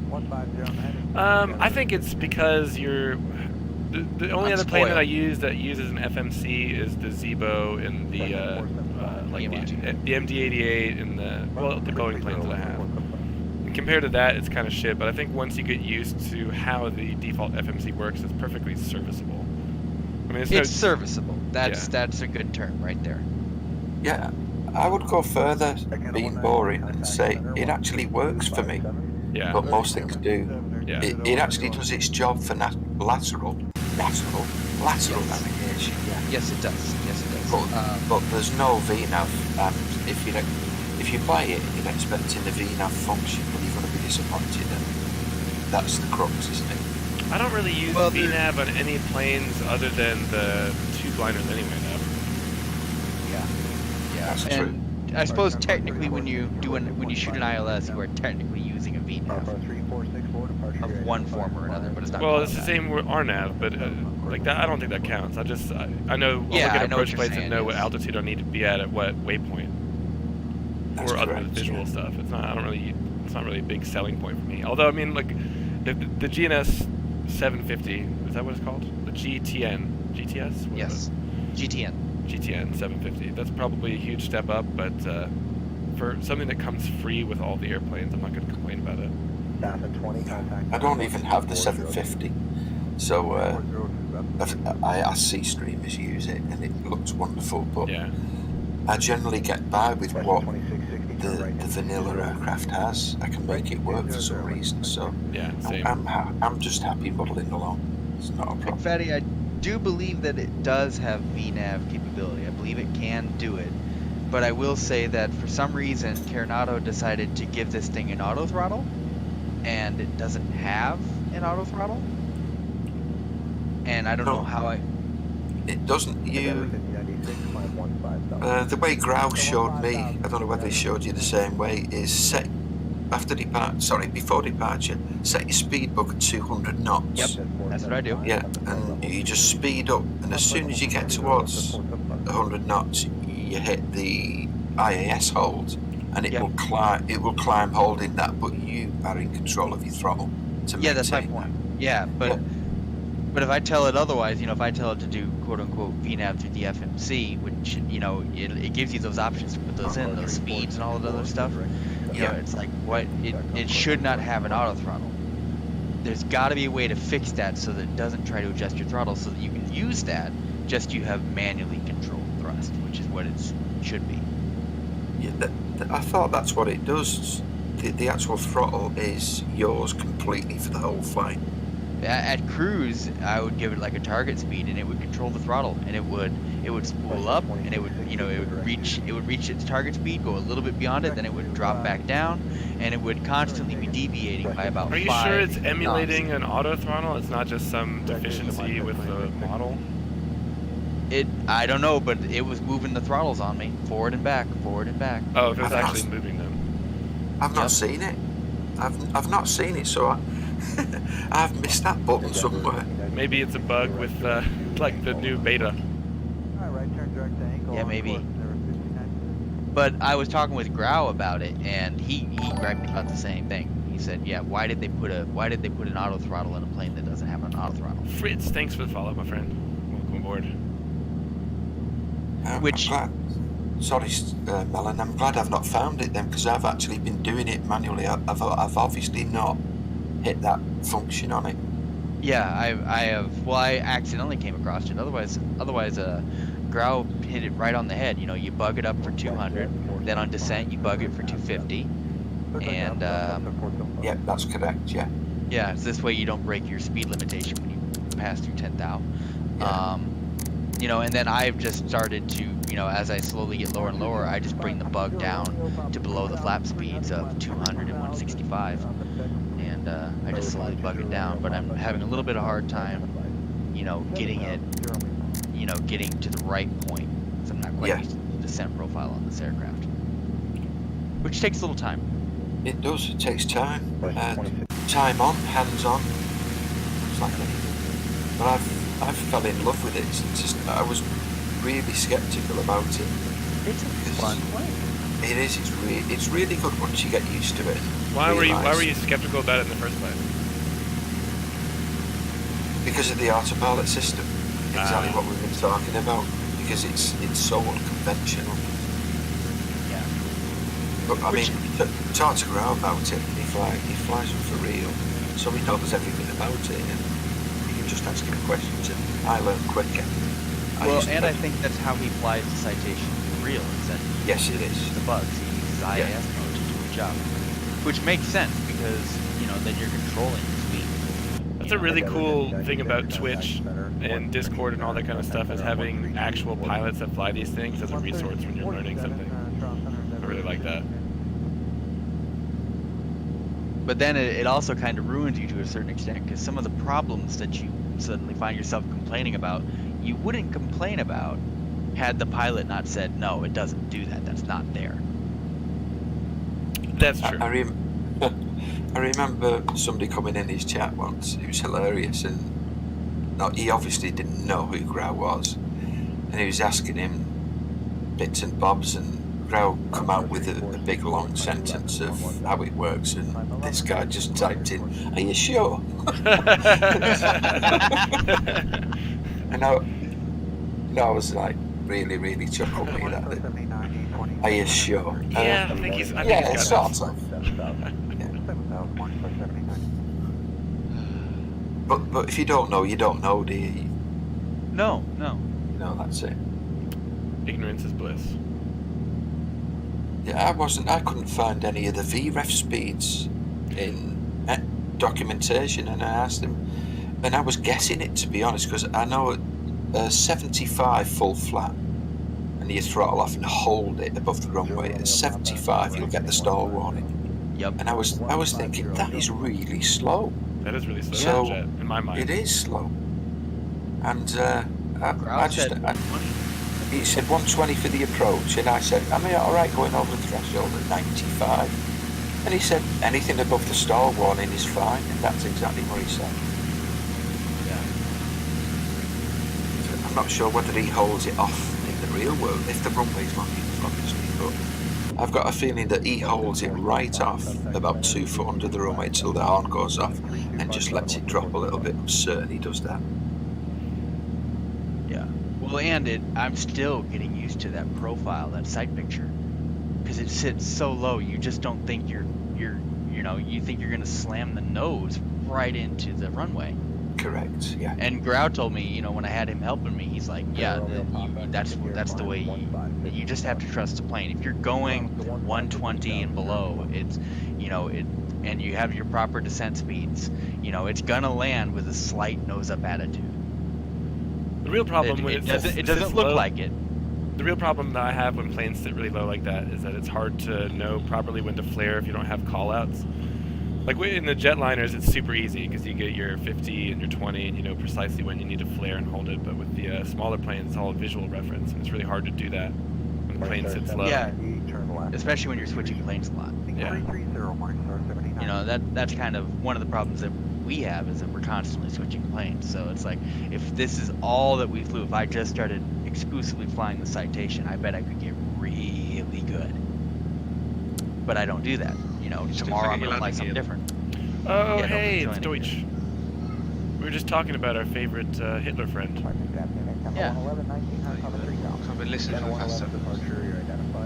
I think it's because you're... The only I'm other plane that spoiled. I use that uses an FMC is the Zebo and the the MD-88 and the Boeing planes that I have. And compared to that, it's kind of shit. But I think once you get used to how the default FMC works, it's perfectly serviceable. I mean, It's serviceable. That's a good term right there. Yeah, I would go further, being boring, and say it actually works for me. yeah, But most things do. yeah. It actually does its job for lateral navigation. Yes, it does. But there's no VNAV, and if you buy it and you're expecting the VNAV function, well, you're going to be disappointed. And that's the crux, isn't it? I don't really use VNAV on any planes other than the tube liners anyway, though. Yeah. That's true. And I suppose technically when you shoot an ILS, you are technically using a VNAV of one form or another, but it's not. Well, called it's the that. same with RNAV, but like that, I don't think that counts. I know I'll look Yeah, at I know what approach you're plates and saying, know what yes. altitude I need to be at what waypoint, That's or other correct, visual yeah. stuff. It's not really a big selling point for me. Although I mean, like the GNS 750, is that what it's called? The GTS? What is Yes. GTN. GTN 750. That's probably a huge step up, but for something that comes free with all the airplanes, I'm not going to complain about it. I don't even have the 750, so I see streamers use it and it looks wonderful, but Yeah. I generally get by with what the vanilla aircraft has. I can make it work for some reason, so Yeah, same. I'm just happy muddling along. It's not a problem. Fatty, I do believe that it does have VNAV capability. I believe it can do it. But I will say that for some reason, Coronado decided to give this thing an auto throttle, and it doesn't have an auto throttle. And I don't know how It doesn't. The way Grouse showed me, I don't know whether he showed you the same way, is set before departure, set your speed book at 200 knots. Yep, that's what I do. Yeah, and you just speed up, and as soon as you get towards 100 knots, you hit the IAS hold, and it will climb. It will climb holding that, but you are in control of your throttle to Yeah, that's my maintain point. Yeah, but if I tell it otherwise, if I tell it to do quote unquote VNAV through the FMC, which it gives you those options to put those in, those speeds and all that other stuff. It's like it should not have an auto throttle. There's got to be a way to fix that so that it doesn't try to adjust your throttle, so that you can use that. Just you have manually controlled thrust, which is what it should be. Yeah, I thought that's what it does. The actual throttle is yours completely for the whole flight. At cruise, I would give it like a target speed, and it would control the throttle, and it would spool up, and it would reach its target speed, go a little bit beyond it, then it would drop back down, and it would constantly be deviating by about 5 Are you sure it's knots. emulating an auto throttle? It's not just some deficiency with the model? I don't know, but it was moving the throttles on me, forward and back. Oh, if it was actually moving them. I've not seen it. I've not seen it, so I've missed that button somewhere. Maybe it's a bug with like the new beta. Yeah, maybe. But I was talking with Grau about it, and he griped about the same thing. He said, "Yeah, why did they put an auto throttle in a plane that doesn't have an auto throttle?" Fritz, thanks for the follow, my friend. Welcome aboard. Which- I'm glad. Sorry, Melon. I'm glad I've not found it then, because I've actually been doing it manually. I've obviously not hit that function on it. Yeah, I have. Well, I accidentally came across it. Otherwise, Grau hit it right on the head. You know, you bug it up for 200, then on descent you bug it for 250, and Yeah, that's correct. Yeah. yeah, it's this way you don't break your speed limitation when you pass through 10,000. Yeah. You know, and then I've just started to, you know, as I slowly get lower and lower, I just bring the bug down to below the flap speeds of 200 and 165, and I just slowly bug it down. But I'm having a little bit of hard time, you know, getting it, you know, getting to the right point, because I'm not quite used to the descent profile on this aircraft, which takes a little time. It does. It takes time. Time on, hands on. It's like anything. But I fell in love with it. It's just I was really skeptical about it. It's a fun plane. It is. It's really good once you get used to it. Why were you skeptical about it in the first place? Because of the autopilot system. Exactly what we've been talking about. Because it's so unconventional. Yeah. But I mean, talk to Grau about it. He flies them for real, so he knows everything about it, and you can just ask him questions. And I learn quicker. I think that's how he flies the Citation for real. Is that yes, it is the bugs. He uses IAS mode to do a job, which makes sense because you know then you're controlling your speed. That's a really cool thing about Twitch and Discord and all that kind of stuff, is having actual pilots that fly these things as a resource when you're learning something. I really like that. But then it also kind of ruins you to a certain extent, because some of the problems that you suddenly find yourself complaining about, you wouldn't complain about had the pilot not said, no, it doesn't do that, that's not there. That's true. I remember somebody coming in his chat once. It was hilarious, and he obviously didn't know who Grau was, and he was asking him bits and bobs, and Grau come out with a big long sentence of how it works, and this guy just typed in, "Are you sure?" And I was like, really chuckled me that. Are you sure? Yeah, I think he's. Yeah, sort of. But if you don't know, you don't know, do you? No. No, that's it. Ignorance is bliss. Yeah, I couldn't find any of the VREF speeds in documentation, and I asked him, and I was guessing it, to be honest, because I know 75 full flat, and you throttle off and hold it above the runway. At 75, you'll get the stall warning. Yep. And I was thinking, that is really slow. That is really slow, So, jet, in my mind. It is slow. And he said 120 for the approach, and I said, am I alright going over the threshold at 95? And he said, anything above the stall warning is fine, and that's exactly what he said. Yeah. I'm not sure whether he holds it off in the real world, if the runway's long enough, obviously, but I've got a feeling that he holds it right off about 2 foot under the runway till the horn goes off, and just lets it drop a little bit. I'm certain he does that. Yeah. Well, and I'm still getting used to that profile, that sight picture, because it sits so low. You just don't think you think you're gonna slam the nose right into the runway. Correct. Yeah. And Grau told me, when I had him helping me, he's like, yeah, that's the way you just have to trust the plane. If you're going 120 and below, it's and you have your proper descent speeds, it's gonna land with a slight nose up attitude. The real problem it doesn't look like it. The real problem that I have when planes sit really low like that is that it's hard to know properly when to flare if you don't have call-outs. Like in the jetliners, it's super easy because you get your 50 and your 20 and you know precisely when you need to flare and hold it. But with the smaller planes, it's all a visual reference, and it's really hard to do that when the plane sits low. Yeah, especially when you're switching planes a lot. Yeah. That's kind of one of the problems that we have, is that we're constantly switching planes. So it's like, if this is all that we flew, if I just started exclusively flying the Citation, I bet I could get really good. But I don't do that. Tomorrow I'm going to fly something different. Oh, Yeah, hey, it's nobody's Deutsch. We were just talking about our favorite Hitler friend. Yeah. I've been listening for the past 7 months.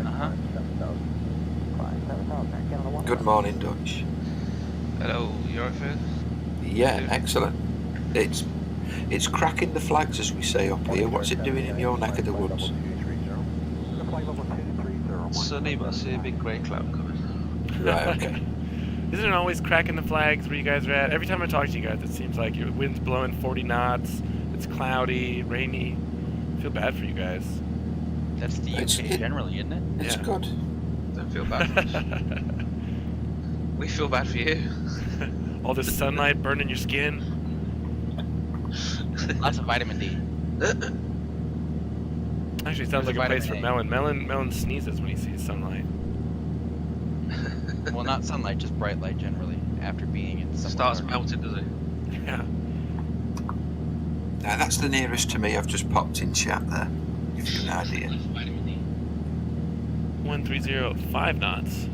Uh-huh. Good morning, Dutch. Hello, you alright, Finn? Yeah, excellent. It's It's cracking the flags, as we say up here. What's it doing in your neck of the woods? Sunny, but I see a big grey cloud coming. Right, okay. Isn't it always cracking the flags where you guys are at? Every time I talk to you guys, it seems like your wind's blowing 40 knots. It's cloudy, rainy. I feel bad for you guys. That's the UK generally, isn't it? It's Yeah. good. Don't feel bad for us. We feel bad for you. All this sunlight burning your skin. Lots of vitamin D. Actually, sounds like a place for Melon. Melon sneezes when he sees sunlight. Well, not sunlight, just bright light generally. After being in somewhere Starts dark. melting, does it? Yeah. Now, that's the nearest to me. I've just popped in chat there. Give you an idea. 130 at 5 knots.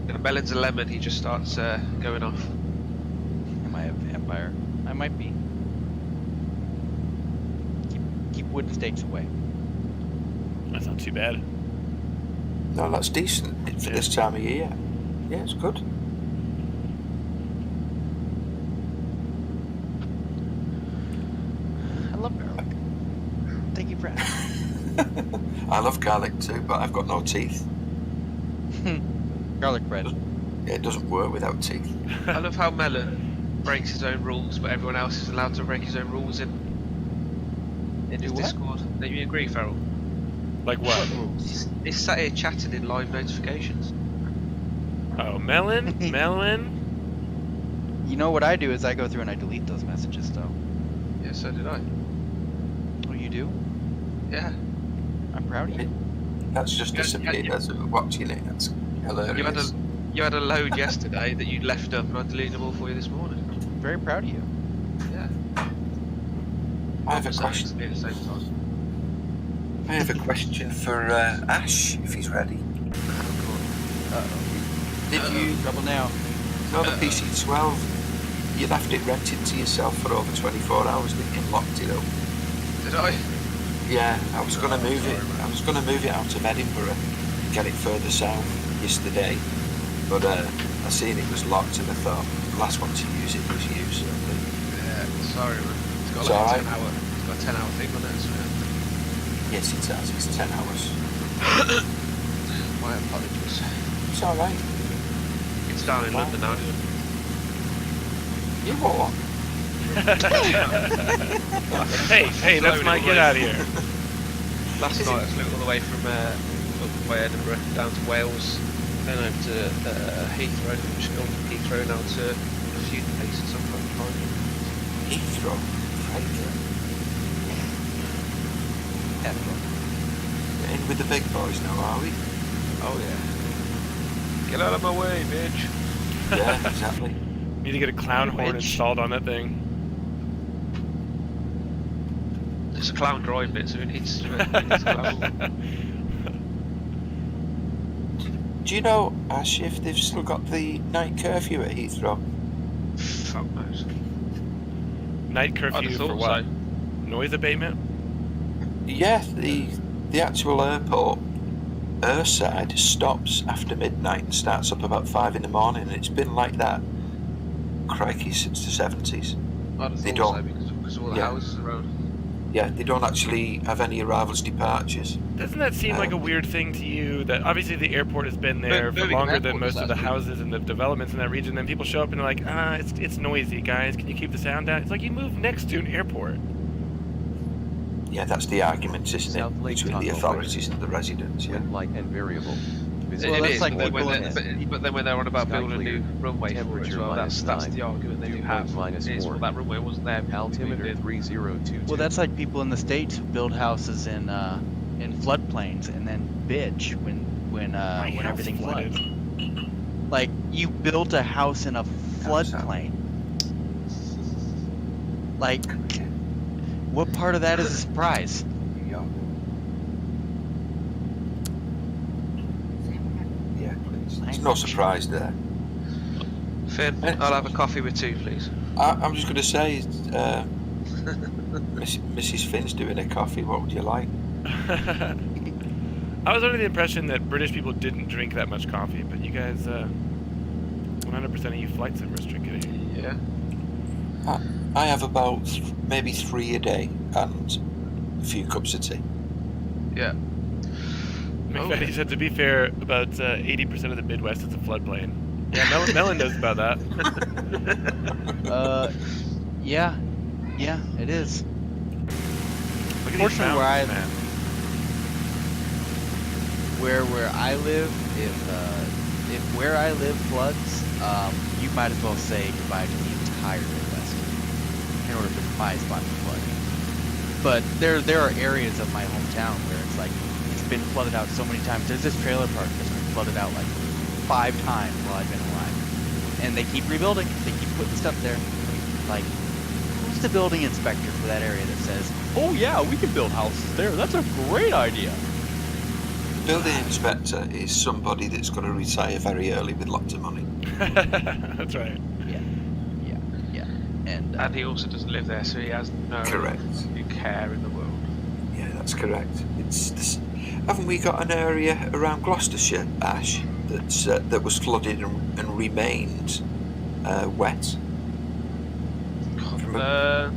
And Melon's a lemon, he just starts going off. Am I a vampire? I might be. Keep wooden stakes away. That's not too bad. No, that's decent for this time of year. Yeah, it's good. I love garlic. Thank you for asking. I love garlic too, but I've got no teeth. Garlic bread. Yeah, it doesn't work without teeth. I love how Melon breaks his own rules, but everyone else is allowed to break his own rules in his what? Discord. Don't you agree, Farrell? Like what? He's sat here chatting in live notifications. Oh, Melon? Melon? You know what I do is I go through and I delete those messages though. Yeah, so did I. Oh, you do? Yeah. I'm proud of you. That's just disappeared as we're watching it. That's hilarious. You had a load yesterday that you'd left up, and I deleted them all for you this morning. I'm very proud of you. Yeah. I have a question. At the same time. I have a question for Ash, if he's ready. Did you Trouble now. know the PC-12? You left it rented to yourself for over 24 hours, didn't you? Locked it up. Did I? Yeah, I was going to move it. I was going to move it out of Edinburgh and get it further south yesterday, but I seen it was locked and I thought the last one to use it was you. So Yeah, sorry man. It's got It's like alright. a 10 hour. It's got a 10-hour thing on it. So yes, it has. It's 10 hours. my apologies. It's all right. It's down in London now, isn't it? You what? Hey, that's my get out of here. Last night I flew all the way from up by Edinburgh down to Wales, then over to Heathrow. I'm just going from Heathrow now to a few places I'm trying to find. Heathrow. Heathrow. We're in with the big boys now, are we? Oh yeah. Get out of my way, bitch. Yeah, exactly. Need to get a clown horn Bitch. installed on that thing. There's a clown drive bit, so it needs to clown. Do you know, Ash, if they've still got the night curfew at Heathrow? Fuck knows. Night I'd curfew have for thought what? so. Noise abatement? Yeah, the actual airport, airside, stops after midnight and starts up about 5 in the morning, and it's been like that, crikey, since the 70s. I'd have They thought so don't. because of all the Yeah. houses around. Yeah, they don't actually have any arrivals, departures. Doesn't that seem like a weird thing to you? That obviously the airport has been there for Moving longer than airport most is of the that houses and the developments in that region. Then people show up and they're like, it's noisy, guys. Can you keep the sound down? It's like you moved next to an airport. Yeah, that's the argument, isn't South it, Lake between the Tahoe authorities and the residents, yeah. Wind light and variable. It that's is, like but, people then, but then when they're on about Sky building a new clear. runway for it as Temperature well, that's -9. the argument they do Dew have. point Is, -4. well, that runway wasn't there. because we Altimeter moved in. 3022. Well, that's like people in the States who build houses in floodplains and then bitch when house everything flooded. floods. Like you built a house in a floodplain. Like, what part of that is a surprise? Yeah, it's no surprise there. Finn, I'll have a coffee with 2, please. I'm just going to say, Mrs. Finn's doing a coffee. What would you like? I was under the impression that British people didn't drink that much coffee, but you guys, 100% of you flight simmers drink it. Yeah. I have about maybe 3 a day and a few cups of tea. Yeah. McFadden said, to be fair, about 80% of the Midwest is a floodplain. Yeah, Melon knows about that. Yeah, it is. Look at these Fortunately, mountains, man. where I live, if where I live floods, you might as well say goodbye to the entire Midwest in order for my spot to flood. But there are areas of my hometown where it's like it's been flooded out so many times. There's this trailer park that's been flooded out like 5 times while I've been alive, and they keep rebuilding. They keep putting stuff there. Like, who's the building inspector for that area that says, "Oh yeah, we can build houses there. That's a great idea"? Building inspector is somebody that's going to retire very early with lots of money. That's right. Yeah. And he also doesn't live there, so he has no Correct. care in the world. Yeah, that's correct. Haven't we got an area around Gloucestershire, Ash, that was flooded and remained wet from a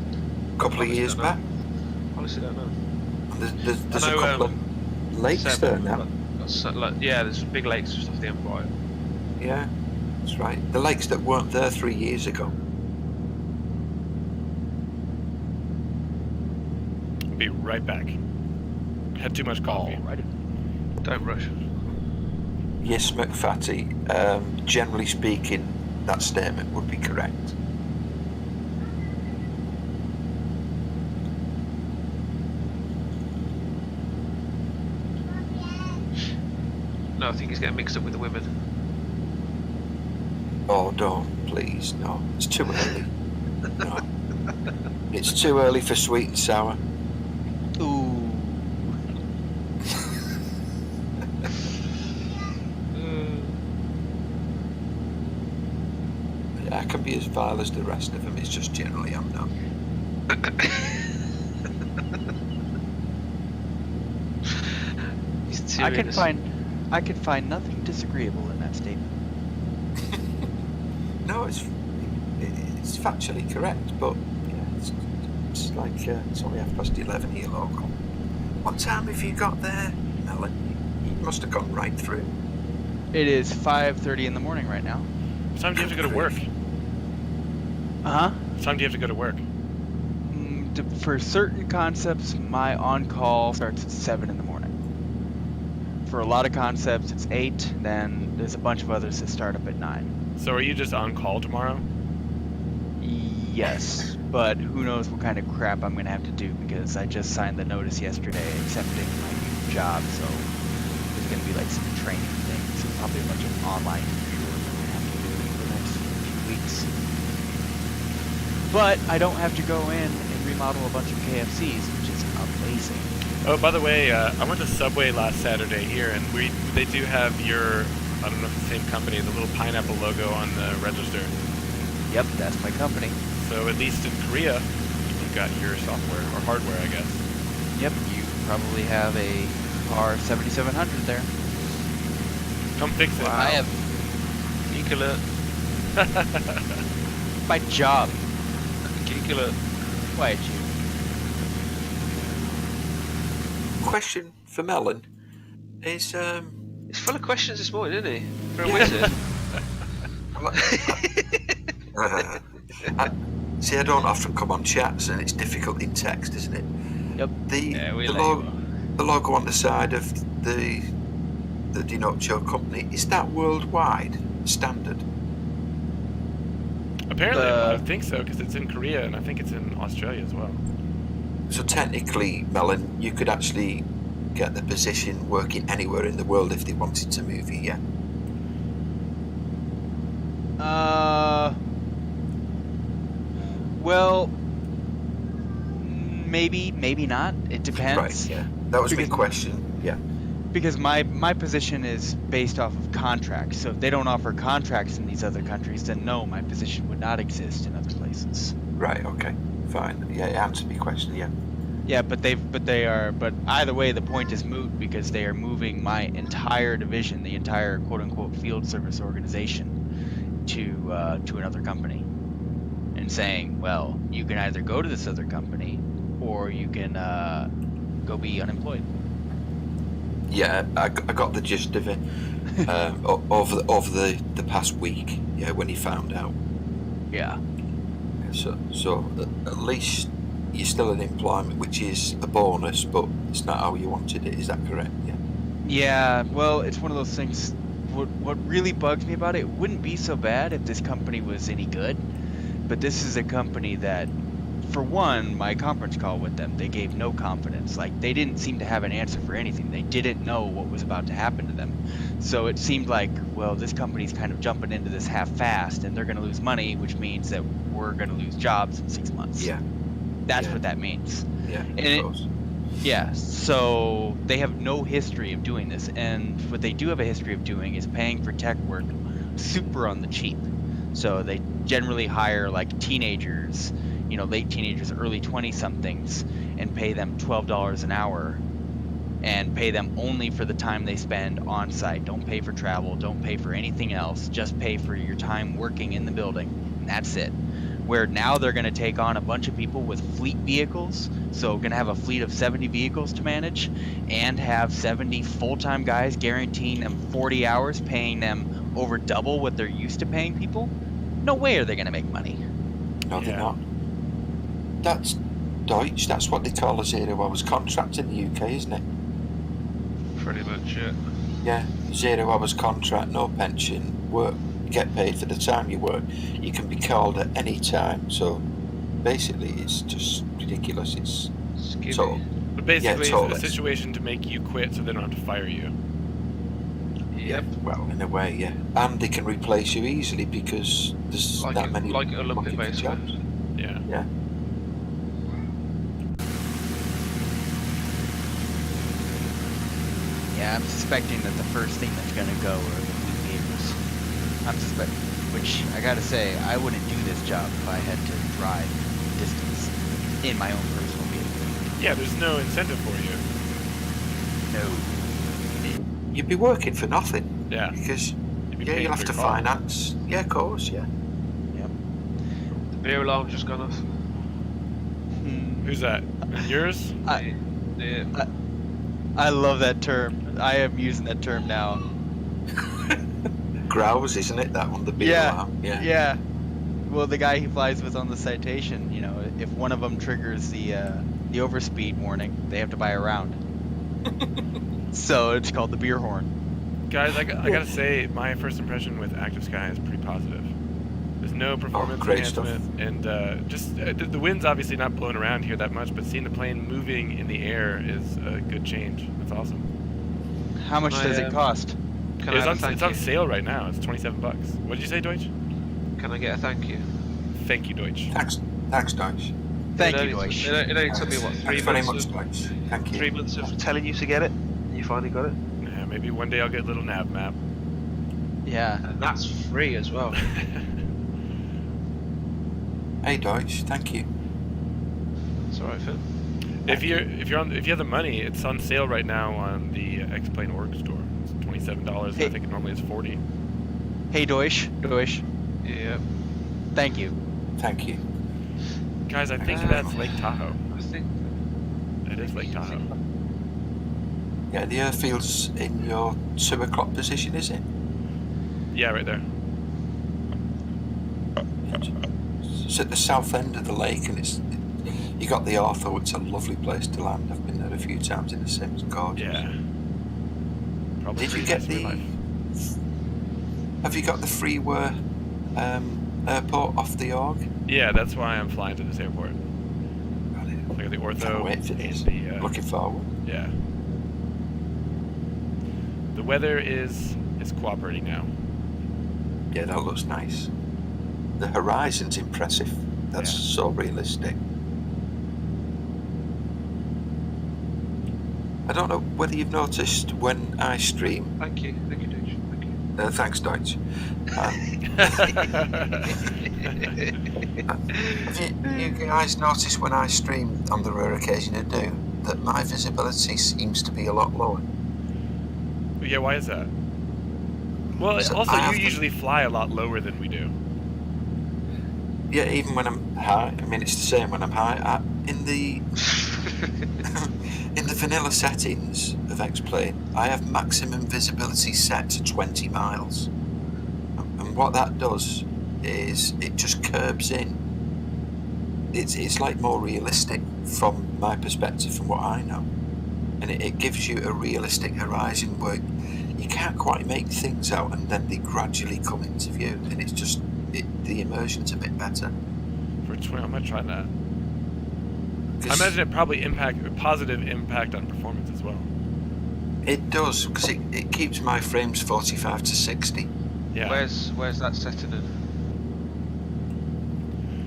couple of years back? Honestly, don't know. And there's a couple of lakes there now. Yeah, there's big lakes just off the Empire. Yeah, that's right. The lakes that weren't there 3 years ago. I'll be right back. Had too much coffee. Alrighty. Don't rush. Yes, McFatty. Generally speaking, that statement would be correct. No, I think he's getting mixed up with the women. Oh, don't, please, no. It's too early. No. It's too early for sweet and sour. Ooh. I can be as vile as the rest of them. It's just generally I'm not. He's too I can innocent. find nothing disagreeable in that statement. No, it's factually correct, but yeah, it's like it's only 11:30 here local. What time have you got there, Melon? You must have gone right through. It is 5:30 in the morning right now. What time do you have to go to work? What time do you have to go to work? For certain concepts, my on-call starts at 7 in the morning. For a lot of concepts, it's 8. Then there's a bunch of others that start up at 9. So are you just on call tomorrow? Yes, but who knows what kind of crap I'm going to have to do because I just signed the notice yesterday accepting my new job, so there's going to be like some training things, and probably a bunch of online work I'm going to have to do for the next few weeks. But I don't have to go in and remodel a bunch of KFCs, which is amazing. Oh, by the way, I went to Subway last Saturday here, and they do have your, I don't know if it's the same company, the little pineapple logo on the register. Yep, that's my company. So at least in Korea, you've got your software, or hardware, I guess. Yep, you probably have a car 7700 there. Come fix it. Wow. I have Geek alert. my job. Geek alert. Quiet you. Question for Melon is He's full of questions this morning, isn't he? For a Yeah. wizard. See, I don't often come on chats, and it's difficult in text, isn't it? Yep. Yeah, we the, let you the logo on the side of the denotes your company, is that worldwide standard? Apparently, I think so, because it's in Korea, and I think it's in Australia as well. So technically, Melon, you could actually get the position working anywhere in the world if they wanted to move you, yeah? Well, maybe not. It depends. Right, yeah. That was my Because- question, yeah. Because my position is based off of contracts. So if they don't offer contracts in these other countries, then no, my position would not exist in other places. Right, okay. Fine. Yeah, it answered my question, yeah. Yeah, but either way, the point is moot because they are moving my entire division, the entire quote unquote field service organization, to another company. And saying, well, you can either go to this other company or you can go be unemployed. Yeah, I got the gist of it over the past week. Yeah, when he found out. Yeah. So at least you're still in employment, which is a bonus, but it's not how you wanted it. Is that correct? Yeah. Yeah, well, it's one of those things. What really bugs me about it wouldn't be so bad if this company was any good, but this is a company that, for one, my conference call with them, they gave no confidence. Like, they didn't seem to have an answer for anything. They didn't know what was about to happen to them. So it seemed like, well, this company's kind of jumping into this half-fast, and they're going to lose money, which means that we're going to lose jobs in 6 months. Yeah. That's what that means. Yeah. Yeah, so they have no history of doing this, and what they do have a history of doing is paying for tech work super on the cheap. So they generally hire like teenagers, late teenagers, early 20-somethings, and pay them $12 an hour, and pay them only for the time they spend on site. Don't pay for travel, don't pay for anything else, just pay for your time working in the building, and that's it. Where now they're going to take on a bunch of people with fleet vehicles, so going to have a fleet of 70 vehicles to manage, and have 70 full-time guys guaranteeing them 40 hours, paying them over double what they're used to paying people. No way are they going to make money. No, they're not. That's Deutsch. That's what they call a 0 hours contract in the UK, isn't it? Pretty much, yeah. Yeah, 0 hours contract, no pension, work. Get paid for the time you work. You can be called at any time. So basically, it's just ridiculous. It's so. But basically, yeah, it's a situation to make you quit, so they don't have to fire you. Yep. Well, in a way, yeah. And they can replace you easily because there's that many. Like Olympic based jobs. Yeah. Yeah. Yeah, I'm suspecting that the first thing that's going to go are the fleet vehicles. I'm suspecting, which I gotta say, I wouldn't do this job if I had to drive distance in my own personal vehicle. Yeah, there's no incentive for you. No. You'd be working for nothing. Yeah. Because you'll have to finance. Yeah, of course. Yeah. Yep. The beer alarm just gone off. Who's that? Yours? Yeah. I love that term. I am using that term now. Grouse, isn't it? That one, the beer alarm. Yeah. Yeah. Well, the guy he flies with on the citation, if one of them triggers the overspeed warning, they have to buy a round. So it's called the beer horn. Guys, I gotta say, my first impression with Active Sky is pretty positive. There's no performance enhancement, and the wind's obviously not blowing around here that much, but seeing the plane moving in the air is a good change. That's awesome. How much does it cost? It's on sale right now. It's $27. What did you say, Deutsch? Can I get a thank you? Thank you, Deutsch. Thanks, Deutsch. Thank you, Deutsch. It only took me, what, 3 very months? much, Deutsch. Thank you. 3 months of telling you to get it, and you finally got it. Yeah, maybe one day I'll get a little nav map. Yeah. And that's free as well. Hey, Deutsch. Thank you. It's alright, Phil. If you have the money, it's on sale right now on the X-Plane Org store. It's $27. Hey. I think it normally is $40. Hey, Deutsch. Yeah. Thank you. Thank you. Guys, I think that's Lake Tahoe. I think It is Lake Tahoe. Yeah, the airfield's in your 2 o'clock position, is it? Yeah, right there. It's at the south end of the lake, and you got the Arthur. It's a lovely place to land. I've been there a few times in the Sims. Gorgeous. Yeah. Probably Did you get pretty nice in real life. Have you got the freeware airport off the Org? Yeah, that's why I'm flying to this airport. I got the ortho Can't wait for and this. the Looking forward. yeah. The weather is cooperating now. Yeah, that looks nice. The horizon's impressive. That's so realistic. I don't know whether you've noticed when I stream. Thank you, Deutsch. Thank you. Thanks, Deutsch. Have you guys noticed when I stream, on the rare occasion I do, that my visibility seems to be a lot lower? Yeah, why is that? Well, So also I have you to- usually fly a lot lower than we do. Yeah, even when I'm high. I mean, it's the same when I'm high. In the in the vanilla settings of X-Plane, I have maximum visibility set to 20 miles. And what that does is it just curbs in. It's like more realistic from my perspective, from what I know. And it gives you a realistic horizon where you can't quite make things out, and then they gradually come into view, and it's just the immersion's a bit better. For 20, I might try that. I imagine it probably a positive impact on performance as well. It does, because it keeps my frames 45 to 60. Yeah. Where's that setting in?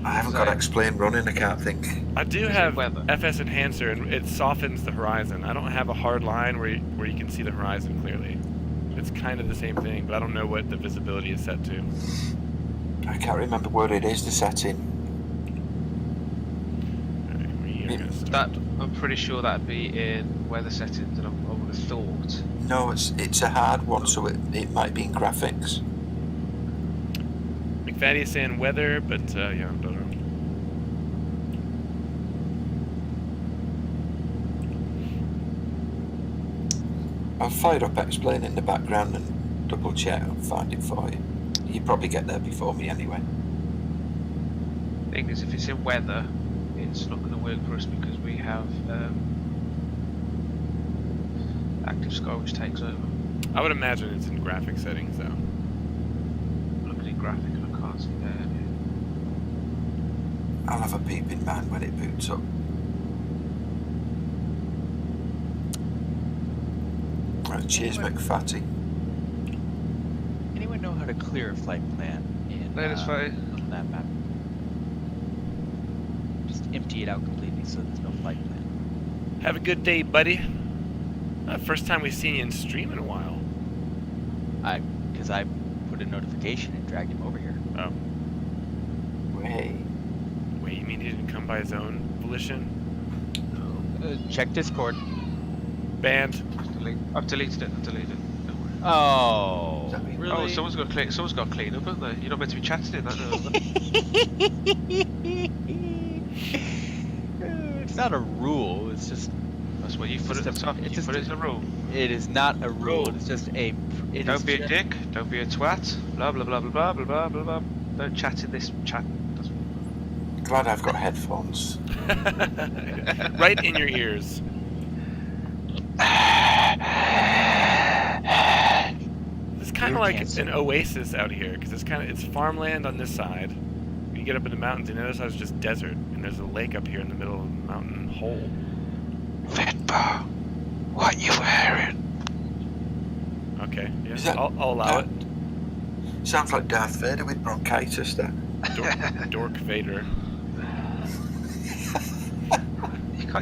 I haven't got X-Plane running, I can't think. I do Is it have weather? FS Enhancer, and it softens the horizon. I don't have a hard line where you can see the horizon clearly. It's kind of the same thing, but I don't know what the visibility is set to. I can't remember where it is, the setting. That I'm pretty sure that'd be in weather settings, and I would have thought. No, it's a hard one, so it might be in graphics. McFaddy is saying weather, but yeah, I don't know. I'll fire up X-Plane in the background and double check and find it for you. You probably get there before me anyway. Thing is, if it's in weather, it's not going to work for us because we have active sky which takes over. I would imagine it's in graphic settings though. Looking at graphic and I can't see there. I'll have a peep in man when it boots up. Right, cheers, McFatty. Anyone know how to clear a flight plan in No, that's fine. on that map? Just empty it out completely so there's no flight plan. Have a good day, buddy. First time we've seen you in stream in a while. Because I put a notification and dragged him over here. Oh. Way. Wait, you mean he didn't come by his own volition? Check Discord. Banned. I've deleted it. Don't worry. Oh, Really? really? Oh, someone's got to clean up, haven't they? You're not meant to be chatting in that. It's not a rule. It's just. That's what you put it at the top. You put it as a rule. It is not a rule. It's just a. Don't be a dick. Don't be a twat. Blah blah blah blah blah blah blah blah blah. Don't chat in this chat. Glad I've got headphones. Right in your ears. It's kind of like an oasis out here because it's farmland on this side. You get up in the mountains, and the other side is just desert, and there's a lake up here in the middle of the mountain hole. Fitbar, what you wearing? Okay, yeah, I'll allow it. Sounds like Darth Vader with bronchitis there. Dork Vader.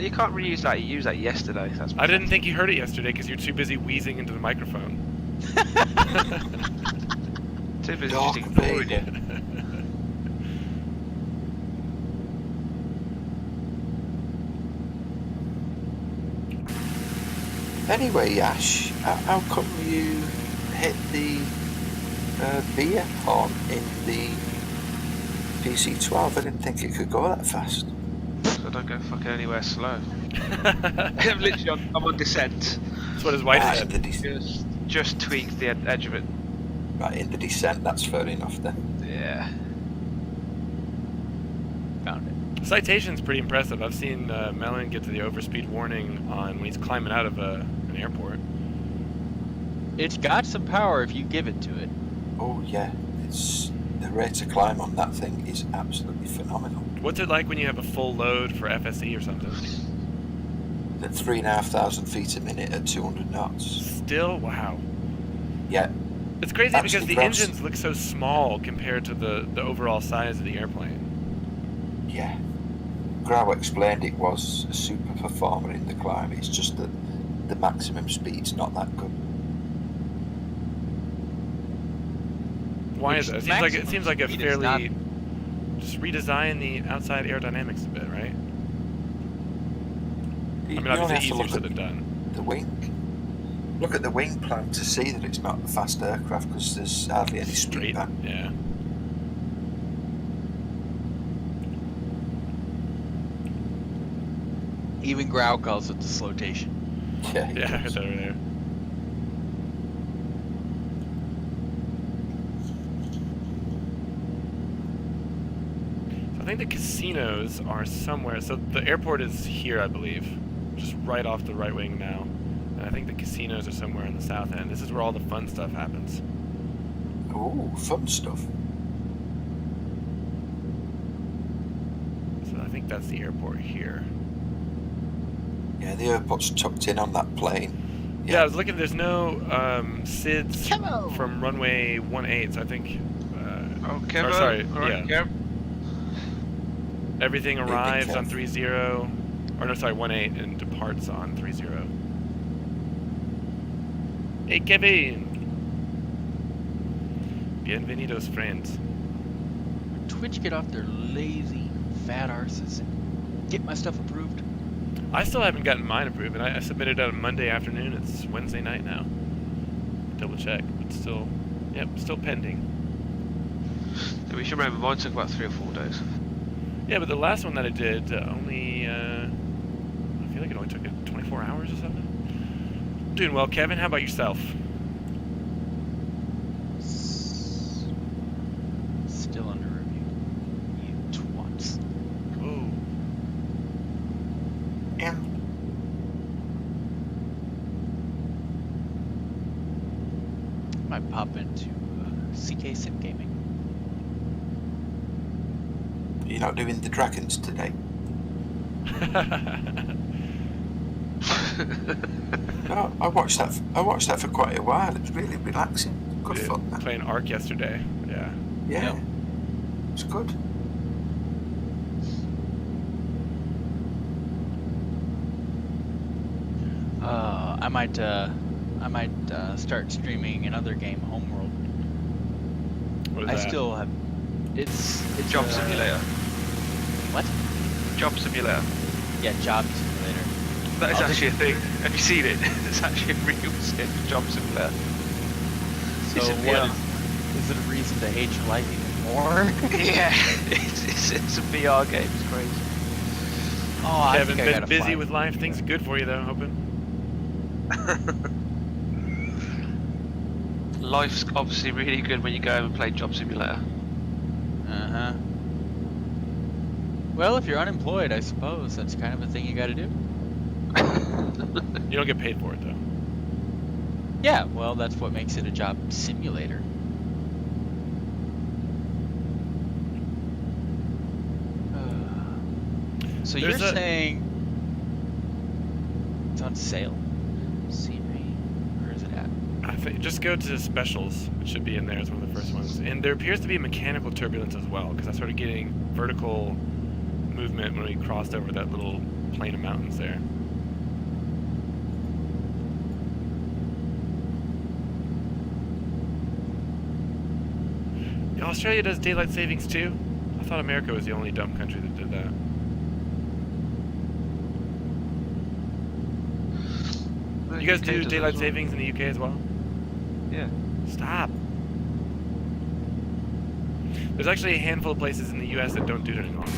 You can't reuse that. You used that yesterday. That's I didn't think you heard it yesterday because you're too busy wheezing into the microphone. Too busy Darth just ignoring Vader. it. Anyway, Ash, how come you hit the beer horn in the PC-12? I didn't think it could go that fast. I don't go fucking anywhere slow. I'm literally I'm on descent. That's what his wife Right, said. in the Just tweaked the edge of it. right, in the descent, that's fair enough then. Yeah. Found it. Citation's pretty impressive. I've seen Melon get to the overspeed warning on when he's climbing out of an airport. It's got some power if you give it to it. Oh yeah, the rate of climb on that thing is absolutely phenomenal. What's it like when you have a full load for FSE or something? At 3,500 feet a minute at 200 knots. Still? Wow. Yeah. It's crazy because Absolutely the gross. engines look so small compared to the overall size of the airplane. Yeah. Grau explained it was a super performer in the climb. It's just that the maximum speed's not that good. Why is it? It seems like a speed is not- fairly... Just redesign the outside aerodynamics a bit, right? I mean, obviously easier said than done. The wing. Look at the wing plan to see that it's not a fast aircraft because there's hardly any speed Straight, back. yeah. Even Grau calls it the slotation. Yeah, Yeah, it's over there. So I think the casinos are somewhere. So the airport is here, I believe, just right off the right wing now. And I think the casinos are somewhere in the south end. This is where all the fun stuff happens. oh, fun stuff. So I think that's the airport here. Yeah, the airport's tucked in on that plane. Yeah, I was looking. There's no SIDS Camo! from runway 18, so I think. Oh, Kevin. Or sorry, Alright, yeah. Kev. Everything arrives on Kev. 30, or no, sorry, 18, and departs on 30. Hey, Kevin. Bienvenidos, friends. Twitch get off their lazy, fat arses and get my stuff approved. I still haven't gotten mine approved, and I submitted it on Monday afternoon. It's Wednesday night now. Double check, but still, yep, still pending. Yeah, we should remember mine took about 3 or 4 days. Yeah, but the last one that I did only, I feel like it only took 24 hours or something. Doing well, Kevin. How about yourself? Still under review. You twats. Whoa. Yeah. Might pop into CK Sim Gaming. You're not doing the dragons today? No, I watched that. I watched that for quite a while. It was really relaxing. Good Yeah, fun. That. playing Ark yesterday. Yeah. Yeah, Yep. it's good. I might start streaming another game, Homeworld. What is I that? still have. It's Job Simulator. What? Job Simulator. Yeah, Job Simulator. That is I'll actually a thing. Have you seen it? It's actually a real sketch Job Simulator. So It's a what VR. is it a reason to hate your life even more? Yeah, it's a VR game. It's crazy. Oh, I Kevin, think I been gotta busy fly. with life. Things good for you, though, hoping. Life's obviously really good when you go and play Job Simulator. Uh-huh. Well, if you're unemployed, I suppose that's kind of a thing you gotta do. You don't get paid for it, though. Yeah, well, that's what makes it a job simulator. So There's you're a- saying it's on sale? Scenery, where is it at? I think just go to specials. It should be in there as one of the first ones. And there appears to be mechanical turbulence as well, because I started getting vertical movement when we crossed over that little plain of mountains there. Yeah, Australia does daylight savings too. I thought America was the only dumb country that did that. You guys do daylight savings in the UK as well? Yeah. Stop. There's actually a handful of places in the US that don't do it any longer.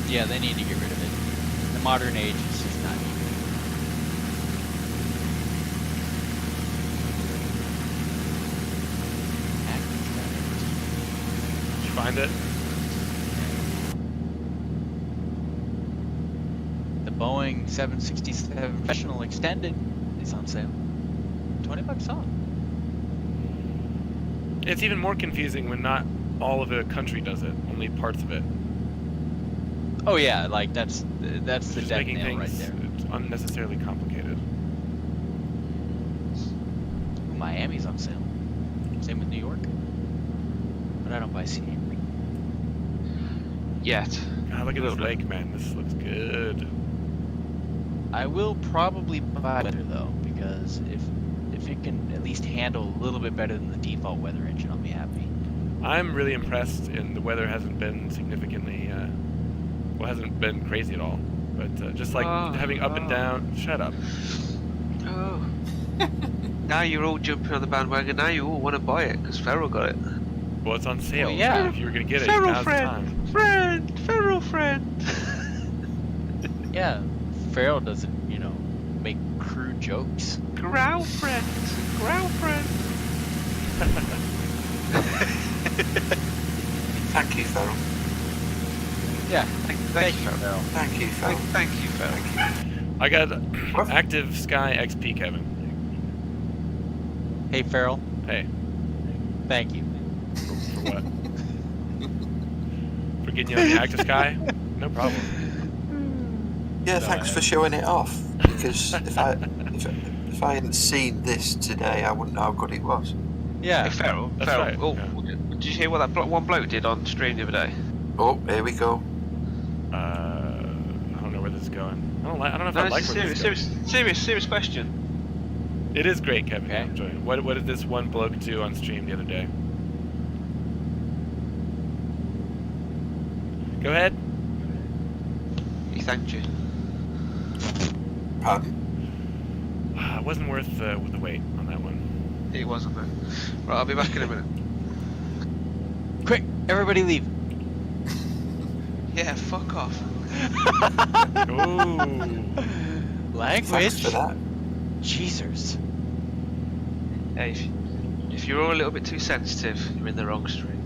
Yeah, they need to get rid of it. In the modern age, it's just not needed. Did you find it? The Boeing 767 Professional Extended is on sale. $20 off. It's even more confusing when not all of the country does it, only parts of it. Oh yeah, like that's the Just death making nail right things there. unnecessarily complicated. Ooh, Miami's on sale. Same with New York. But I don't buy scenery. Yet. God, look at this Little bit. lake, man. This looks good. I will probably buy weather though, because if it can at least handle a little bit better than the default weather engine, I'll be happy. I'm really impressed, and the weather hasn't been significantly, hasn't been crazy at all. But just like having up and down. Shut up. Oh. Now you're all jumping on the bandwagon. Now you all want to buy it because Ferrell got it. Well, it's on sale. Well, yeah. So if you were gonna get it, Feral now's the time. friend, Feral friend. Yeah, Farrell doesn't, you know, make crude jokes. Growl friend. Growl friend. Thank you, Farrell. Yeah. Thank you, Farrell. Thank you, Farrell. Thank you, Farrell. I got active Sky XP, Kevin. Hey, Farrell. Hey, Thank you. for what? For getting you on the active Sky? No problem. Yeah, No, thanks I for showing it off. Because if I hadn't seen this today, I wouldn't know how good it was. Yeah. Hey, Farrell. That's Farrell. right, Oh, yeah. did you hear what that one bloke did on stream the other day? Oh, here we go. I don't know where this is going. I don't know if No, I like it's where a this is going. serious question. It is great, Kevin. Okay. I'm enjoying it. What did this one bloke do on stream the other day? Go ahead. He thanked you. Pardon? It wasn't worth the wait on that one. It wasn't, man. Right, I'll be back in a minute. Quick, everybody leave. Yeah, fuck off. Ooh. Thanks Language. for that. Jesus. Hey, if you're all a little bit too sensitive, you're in the wrong stream.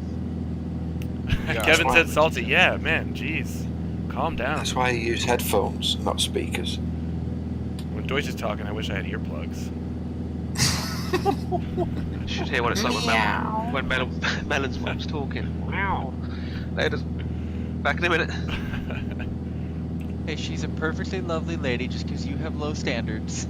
Kevin why said we salty. did Yeah, man. Jeez. Calm down. That's why you use headphones, not speakers. When Deutsch is talking, I wish I had earplugs. You should hear what it's like when Melon's mom's talking. Wow. Later. Back in a minute. Hey, she's a perfectly lovely lady just because you have low standards.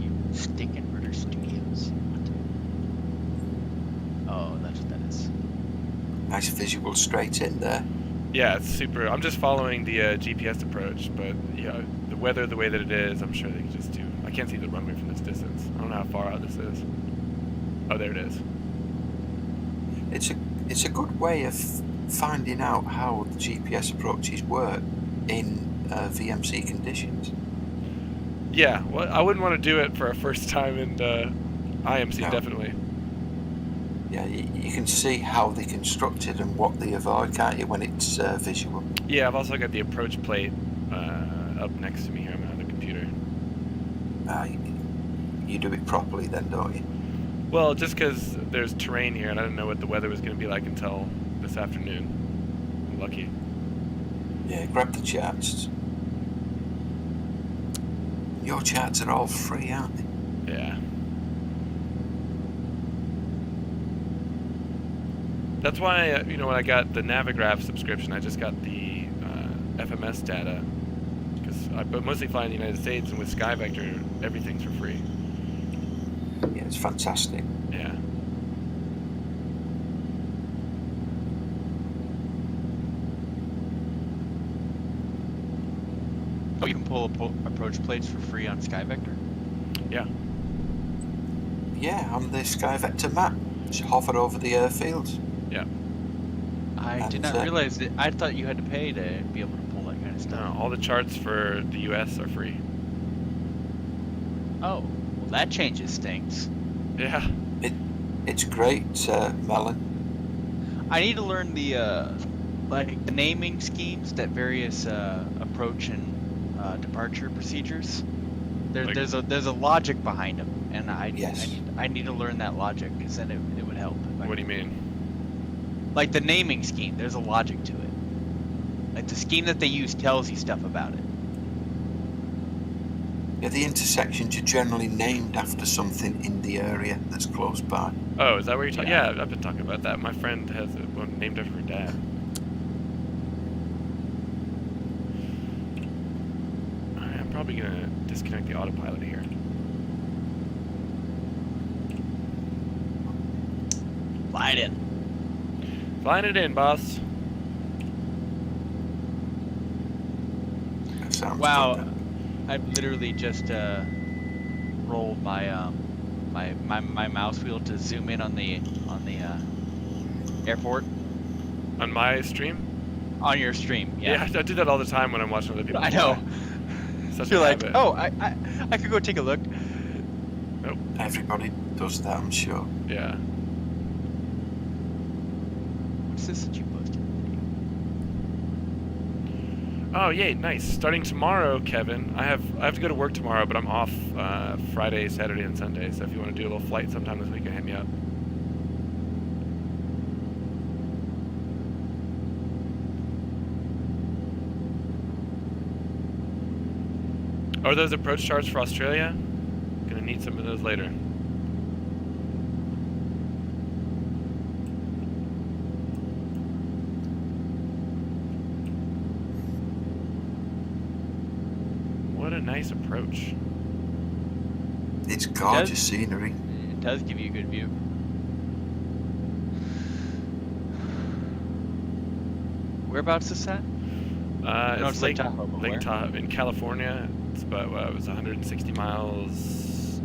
You Stick Inverter Studios. What? Oh, that's what that is. Nice visual straight in there. Yeah, it's super. I'm just following the GPS approach, but yeah, the weather the way that it is, I'm sure they can just do. I can't see the runway from this distance. I don't know how far out this is. Oh, there it is. It's a good way of finding out how the GPS approaches work in VMC conditions. Yeah, well, I wouldn't want to do it for a first time in IMC, No. definitely. Yeah, you can see how they constructed and what they avoid, can't you, when it's visual? Yeah, I've also got the approach plate up next to me here on my other computer. You do it properly then, don't you? Well, just because there's terrain here and I didn't know what the weather was going to be like until this afternoon. I'm lucky. Yeah, grab the charts. Your charts are all free, aren't they? Yeah. That's why, when I got the Navigraph subscription, I just got the FMS data. Because I mostly fly in the United States, and with SkyVector, everything's for free. Yeah, it's fantastic. Yeah. Oh, you can pull approach plates for free on SkyVector? Yeah. Yeah, on the SkyVector map. Just hover over the airfields. Yeah. I did not realize that. I thought you had to pay to be able to pull that kind of stuff. No, all the charts for the US are free. Oh, well that changes things. Yeah. It's great, Melon. I need to learn the the naming schemes that various approach and departure procedures. Like- There's a logic behind them, and Yes. I need to learn that logic because then it would help. What do you mean? Like the naming scheme, there's a logic to it. Like the scheme that they use tells you stuff about it. Yeah, the intersections are generally named after something in the area that's close by. Oh, is that what you're talking? Yeah. Yeah, I've been talking about that. My friend has one named after her dad. Alright, I'm probably gonna disconnect the autopilot here. Fly it in. Flying it in, boss. That sounds Wow, good. I've literally just rolled my my mouse wheel to zoom in on the airport On my stream? on your stream. Yeah, Yeah, I do that all the time when I'm watching other people. I know. fly. Such You're a like, habit. oh, I could go take a look. Everybody does that, I'm sure. Yeah. What's this that you posted? Oh, yay, nice. Starting tomorrow, Kevin. I have to go to work tomorrow, but I'm off Friday, Saturday, and Sunday. So if you want to do a little flight sometime this weekend, hit me up. Are those approach charts for Australia? Gonna need some of those later. What a nice approach. It's gorgeous scenery. It does give you a good view. Whereabouts is that? It's Lake Tahoe, but where? Tahoe in California. It's about it was 160 miles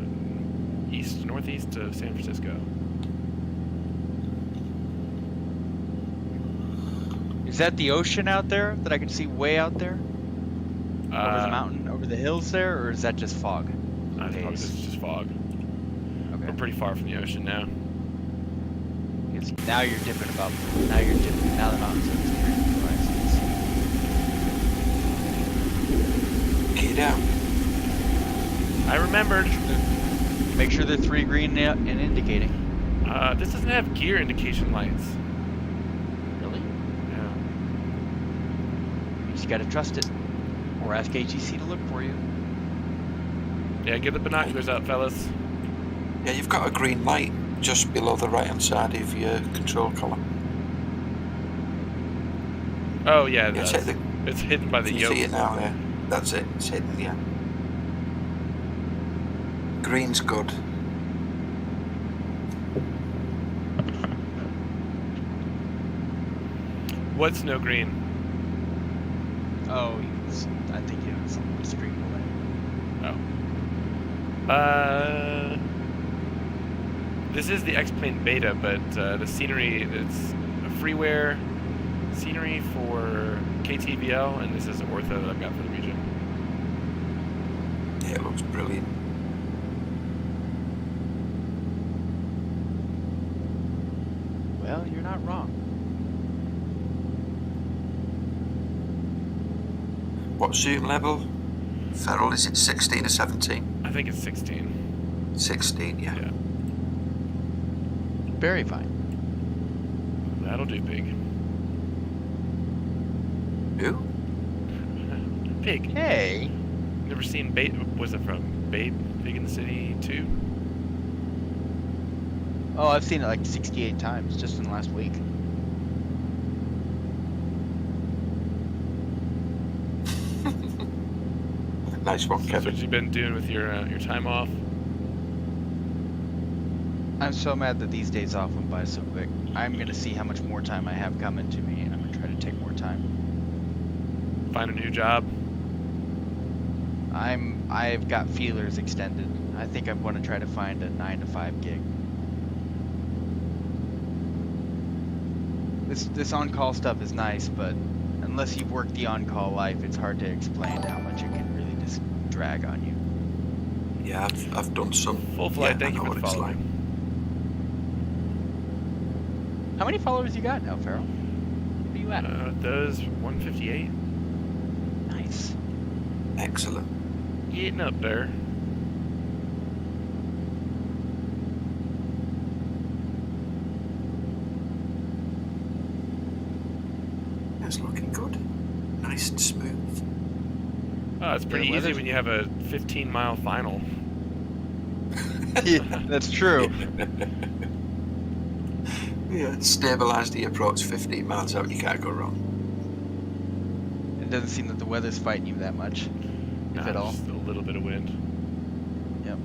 east northeast of San Francisco. Is that the ocean out there that I can see way out there? Over the mountain, over the hills there, or is that just fog? This is just fog. Okay. We're pretty far from the ocean now. Now you're dipping about. Now you're dipping. Now the mountains are Get out. I remembered. Make sure they're 3 green and indicating. This doesn't have gear indication lights. Really? Yeah. You just gotta trust it. Or ask AGC to look for you. Yeah, get the binoculars out, fellas. Yeah, you've got a green light just below the right-hand side of your control column. Oh yeah, Yeah, it's hidden by the you yoke. see it now, yeah. That's it. It's hidden, yeah. Green's good. What's no green? Oh, I think it was on the street away. Oh. This is the X-Plane Beta, but the scenery, it's a freeware scenery for KTVL, and this is ortho that I've got for the region. Yeah, it looks brilliant. Well, you're not wrong. What zoom level? Ferrell, is it 16 or 17? I think it's 16. 16, yeah. Yeah. Very fine. That'll do, Pig. Who? Pig. Hey. Never seen Babe? Was it from Babe? Pig in the City 2? Oh, I've seen it like 68 times just in the last week. Nice one, That's Kevin. what you've been doing with your time off. I'm so mad that these days off went by so quick. I'm gonna see how much more time I have coming to me, and I'm gonna try to take more time. Find a new job. I've got feelers extended. I think I'm gonna try to find a 9 to 5 gig. This on-call stuff is nice, but unless you've worked the on-call life, it's hard to explain how much it can really just drag on you. Yeah, I've done some. Full flight, Yeah, thank I you know for the what it's follow. like. How many followers you got now, Farrell? What are you at? Those 158. Nice. Excellent. Getting up there. That's looking good. Nice and smooth. Oh, it's pretty Yeah, easy weather's- when you have a 15-mile final. Yeah, that's true. Yeah, stabilise the approach 15 miles out, you can't go wrong. It doesn't seem that the weather's fighting you that much, if at all. Just a little bit of wind. Yep.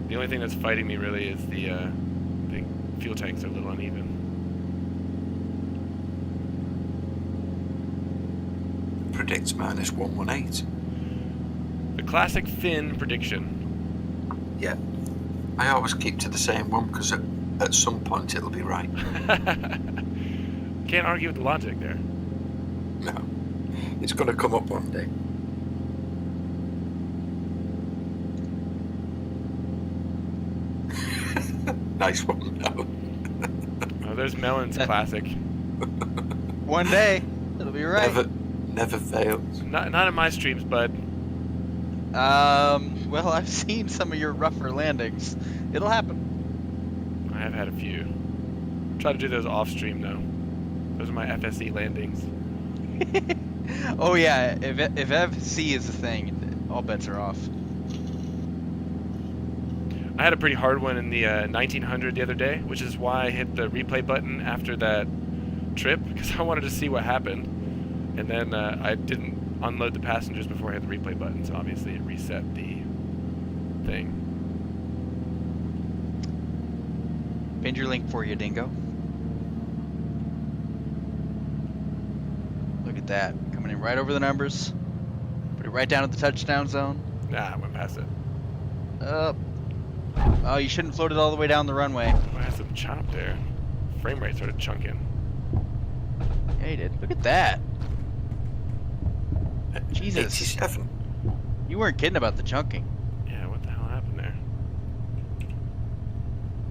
The only thing that's fighting me really is the fuel tanks are a little uneven. Predicts minus 118. The classic Finn prediction. Yeah. I always keep to the same one because at some point it'll be right. Can't argue with the logic there. No. It's going to come up one day. Nice one, no. Oh, there's Melon's classic. One day, it'll be right. Never fails. Not in my streams, bud. Well, I've seen some of your rougher landings. It'll happen. I have had a few. Try to do those off stream though. Those are my FSE landings. Oh yeah, if FSC is a thing, all bets are off. I had a pretty hard one in the 1900 the other day, which is why I hit the replay button after that trip, because I wanted to see what happened. And then I didn't unload the passengers before I hit the replay button, so obviously it reset the thing. Pinned your link for you, Dingo. Look at that. Coming in right over the numbers. Put it right down at the touchdown zone. Nah, I went past it. Oh, you shouldn't float it all the way down the runway. I had some chop there. Frame rate started chunking. Yeah, you did. Look at that. Jesus. 87. You weren't kidding about the chunking. Yeah, what the hell happened there?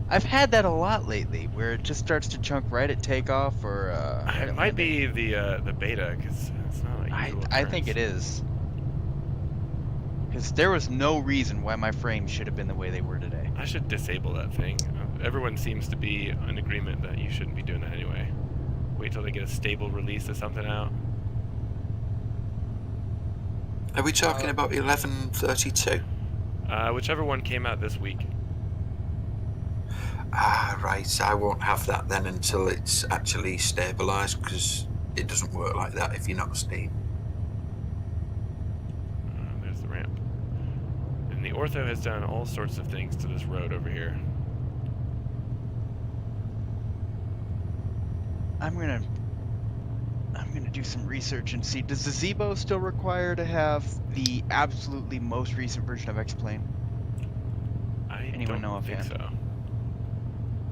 I've had that a lot lately, where it just starts to chunk right at takeoff, or right It at might landing. be the beta, because it's not a usual I think it occurrence. is. Because there was no reason why my frames should have been the way they were today. I should disable that thing. Everyone seems to be in agreement that you shouldn't be doing that anyway. Wait till they get a stable release of something out. Are we talking about 1132? Whichever one came out this week. Ah, right. I won't have that then until it's actually stabilised, because it doesn't work like that if you're not Steam. There's the ramp. And the ortho has done all sorts of things to this road over here. I'm gonna do some research and see. Does the Zebo still require to have the absolutely most recent version of X-Plane? Anyone know think offhand? so.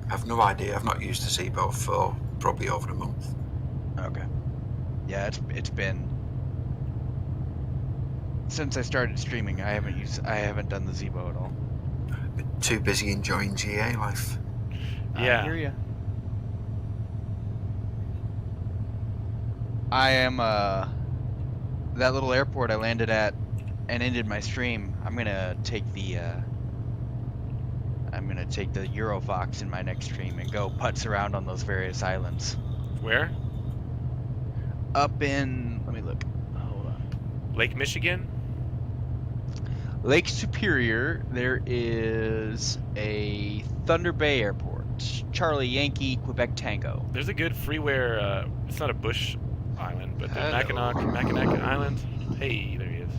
I've no idea. I've not used the Zebo for probably over a month. Okay. Yeah, it's been since I started streaming. I haven't done the Zebo at all. Been too busy enjoying GA life. Yeah. I hear ya. I am that little airport I landed at and ended my stream. I'm gonna take the Eurofox in my next stream and go putz around on those various islands. Where? Up in, let me look. Hold on. Lake Michigan? Lake Superior, there is a Thunder Bay Airport. Charlie Yankee, Quebec Tango. There's a good freeware, it's not a bush island, but the Hello. Mackinac Island. Hey, there he is.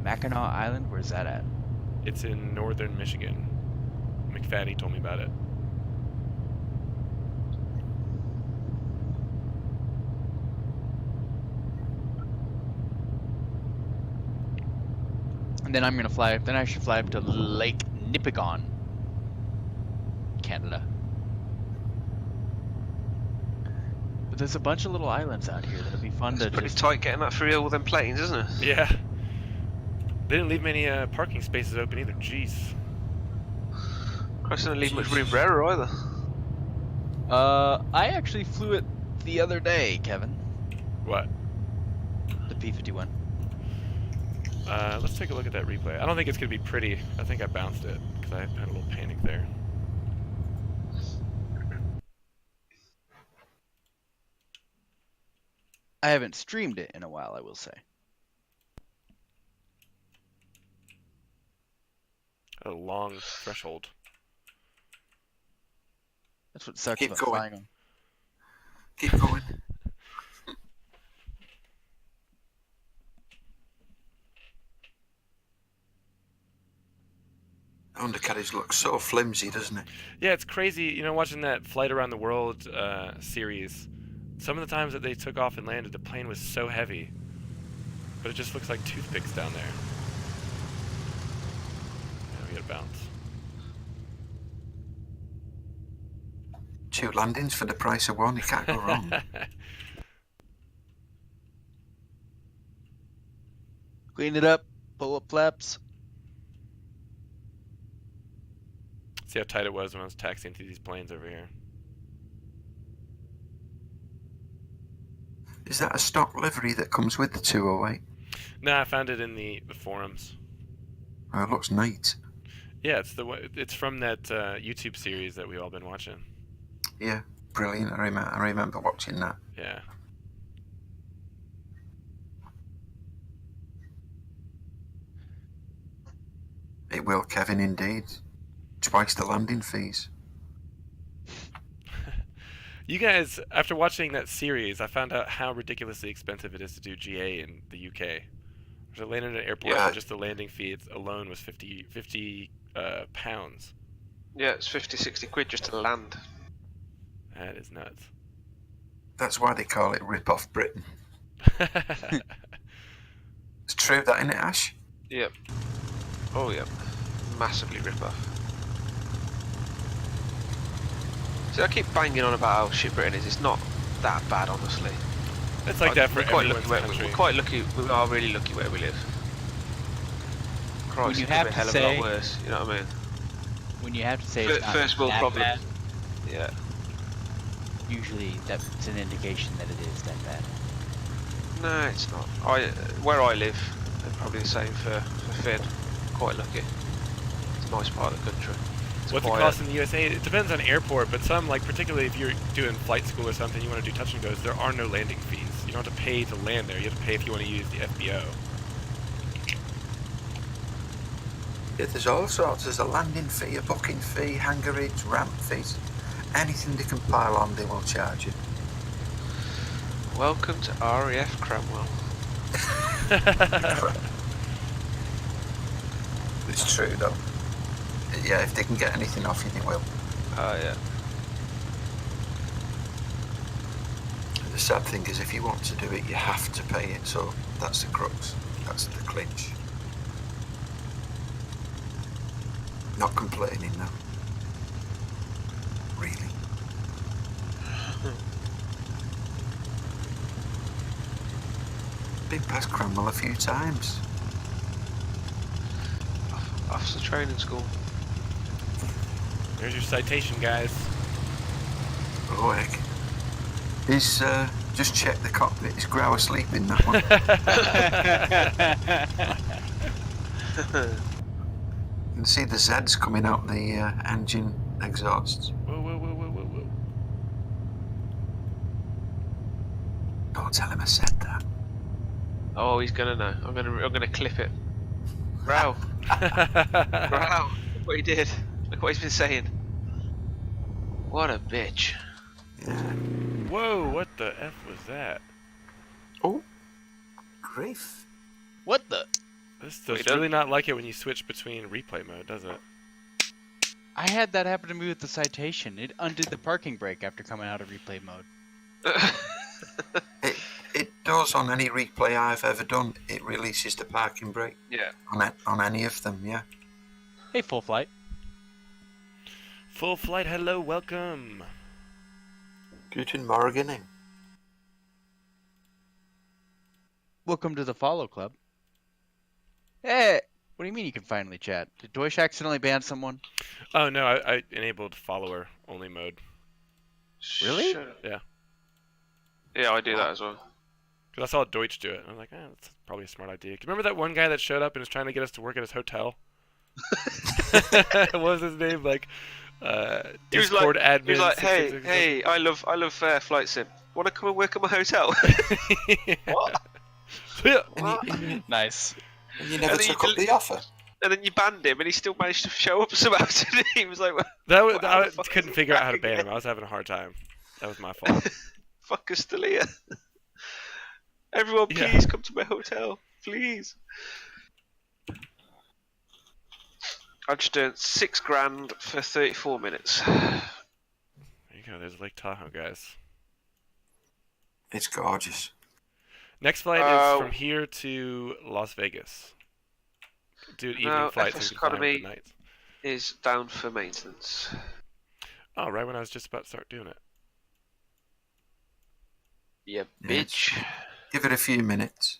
Mackinac Island, where's that at? It's in northern Michigan. McFaddy told me about it. And then I should fly up to Lake Nipigon, Canada. But there's a bunch of little islands out here that'll be fun It's to pretty just... tight getting that through all them planes, isn't it? Yeah. They didn't leave many parking spaces open either. Jeez. Christ, didn't leave much room for error either. I actually flew it the other day, Kevin. What? The P-51. Let's take a look at that replay. I don't think it's going to be pretty. I think I bounced it because I had a little panic there. I haven't streamed it in a while, I will say. A long threshold. That's what sucks Keep about going. flying them. Keep going. Undercarriage looks so flimsy, doesn't it? Yeah, it's crazy. You know, watching that Flight Around the World series, some of the times that they took off and landed, the plane was so heavy. But it just looks like toothpicks down there. Yeah, we gotta bounce. 2 landings for the price of 1. You can't go wrong. Clean it up, pull up flaps. See how tight it was when I was taxiing through these planes over here. Is that a stock livery that comes with the 208? No, I found it in the forums. Oh, it looks neat. Yeah, it's from that YouTube series that we've all been watching. Yeah, brilliant. I remember watching that. Yeah. It will, Kevin, indeed. Twice the landing fees. You guys, after watching that series, I found out how ridiculously expensive it is to do GA in the UK. To land at an airport for just the landing fee alone was 50 pounds. Yeah, it's 50, 60 quid just to land. That is nuts. That's why they call it Rip Off Britain. It's true that, isn't it, Ash? Yep. Oh, yeah. Massively rip-off. See, I keep banging on about how shit Britain is. It's not that bad, honestly. It's like that for everyone's country. We're quite lucky. We are really lucky where we live. Christ, you it could have be a to hell of a say- lot worse. You know what I mean? When you have to say it's not First world that problem. bad, Yeah. usually that's an indication that it is that bad. No, it's not. Where I live, they're probably the same for Finn. Quite lucky. It's a nice part of the country. It's What's it quiet. cost in the USA? It depends on airport, but some, like particularly if you're doing flight school or something, you want to do touch and goes, there are no landing fees. You don't have to pay to land there. You have to pay if you want to use the FBO. Yeah, there's all sorts. There's a landing fee, a booking fee, hangarage, ramp fees. Anything they can pile on, they will charge you. Welcome to RAF Cranwell. It's true, though. Yeah, if they can get anything off you, they will. Oh, yeah. The sad thing is, if you want to do it, you have to pay it. So that's the crux. That's the clinch. Not complaining now. Really. Been past Cranwell a few times. Officer training school. There's your citation, guys. Oh, heck. He's, just check the cockpit. Is Grau asleep in that one? You can see the Zeds coming out the engine exhausts. Whoa, whoa, whoa, whoa, whoa, whoa. Don't tell him I said that. Oh, he's gonna know. I'm gonna clip it. Wow. Wow. Look what he did. Look what he's been saying. What a bitch. Yeah. Whoa, what the F was that? Oh. Grief. What the? This does Wait, really not like it when you switch between replay mode, does it? I had that happen to me with the citation. It undid the parking brake after coming out of replay mode. It does on any replay I've ever done. It releases the parking brake Yeah. on any of them, yeah. Hey, full flight. Full flight, hello, welcome. Guten Morgen. Welcome to the Follow Club. Hey, what do you mean you can finally chat? Did Deutsch accidentally ban someone? Oh no, I enabled follower only mode. Really? Shut up. Yeah. Yeah, I do that as well. Because I saw Deutsch do it. I was like, that's probably a smart idea. Remember that one guy that showed up and was trying to get us to work at his hotel? What was his name? Like, He was Discord admin. He was like, 666 hey, I love flight sim. Want to come and work at my hotel? What? And Nice. you never And took he up the offer. And then you banned him, and he still managed to show up somehow today. He was like, That How I the fuck couldn't is figure out it how to back ban him. again? I was having a hard time. That was my fault. fuck us still here. Everyone, Yeah. please come to my hotel. Please. I just earned $6,000 for 34 minutes. There you go. There's Lake Tahoe, guys. It's gorgeous. Next flight is from here to Las Vegas. Do an evening No, flight FS so we can fly Economy- over the night. Is down for maintenance. Oh, right when I was just about to start doing it. Yeah, Yeah, bitch. Give it a few minutes.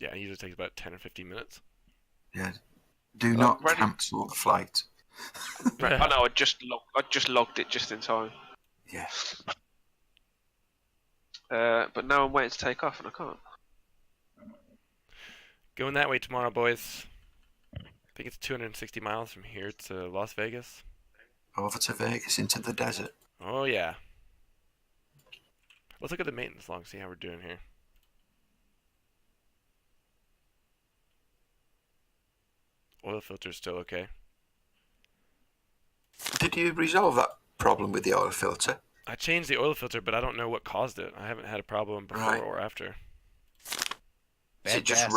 Yeah, it usually takes about 10 or 15 minutes. Yeah. Do not ready. cancel the flight. I know. I just logged it just in time. Yeah. But now I'm waiting to take off and I can't. Going that way tomorrow, boys. I think it's 260 miles from here to Las Vegas. Over to Vegas, into the desert. Oh, yeah. Let's look at the maintenance log, see how we're doing here. Oil filter's still okay. Did you resolve that problem with the oil filter? I changed the oil filter, but I don't know what caused it. I haven't had a problem before Right. or after. Is it just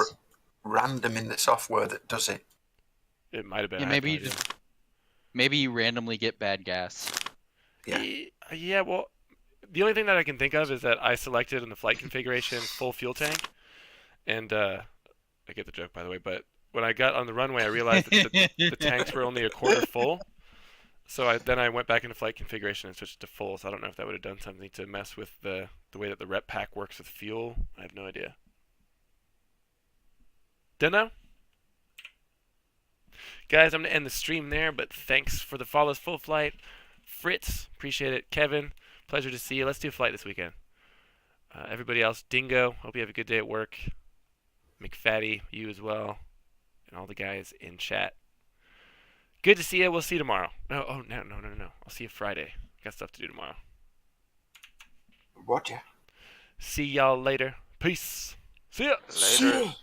random in the software that does it? It might have been. Yeah, maybe you randomly get bad gas. Yeah. Yeah, well, the only thing that I can think of is that I selected in the flight configuration full fuel tank, and I get the joke, by the way, but when I got on the runway, I realized that the tanks were only a quarter full. So then I went back into flight configuration and switched to full. So I don't know if that would have done something to mess with the way that the rep pack works with fuel. I have no idea. Dunno. Guys, I'm going to end the stream there, but thanks for the follows. Full flight. Fritz, appreciate it. Kevin, pleasure to see you. Let's do a flight this weekend. Everybody else, Dingo, hope you have a good day at work. McFatty, you as well. And all the guys in chat. Good to see you. We'll see you tomorrow. No. I'll see you Friday. Got stuff to do tomorrow. Roger. See y'all later. Peace. See ya. Later.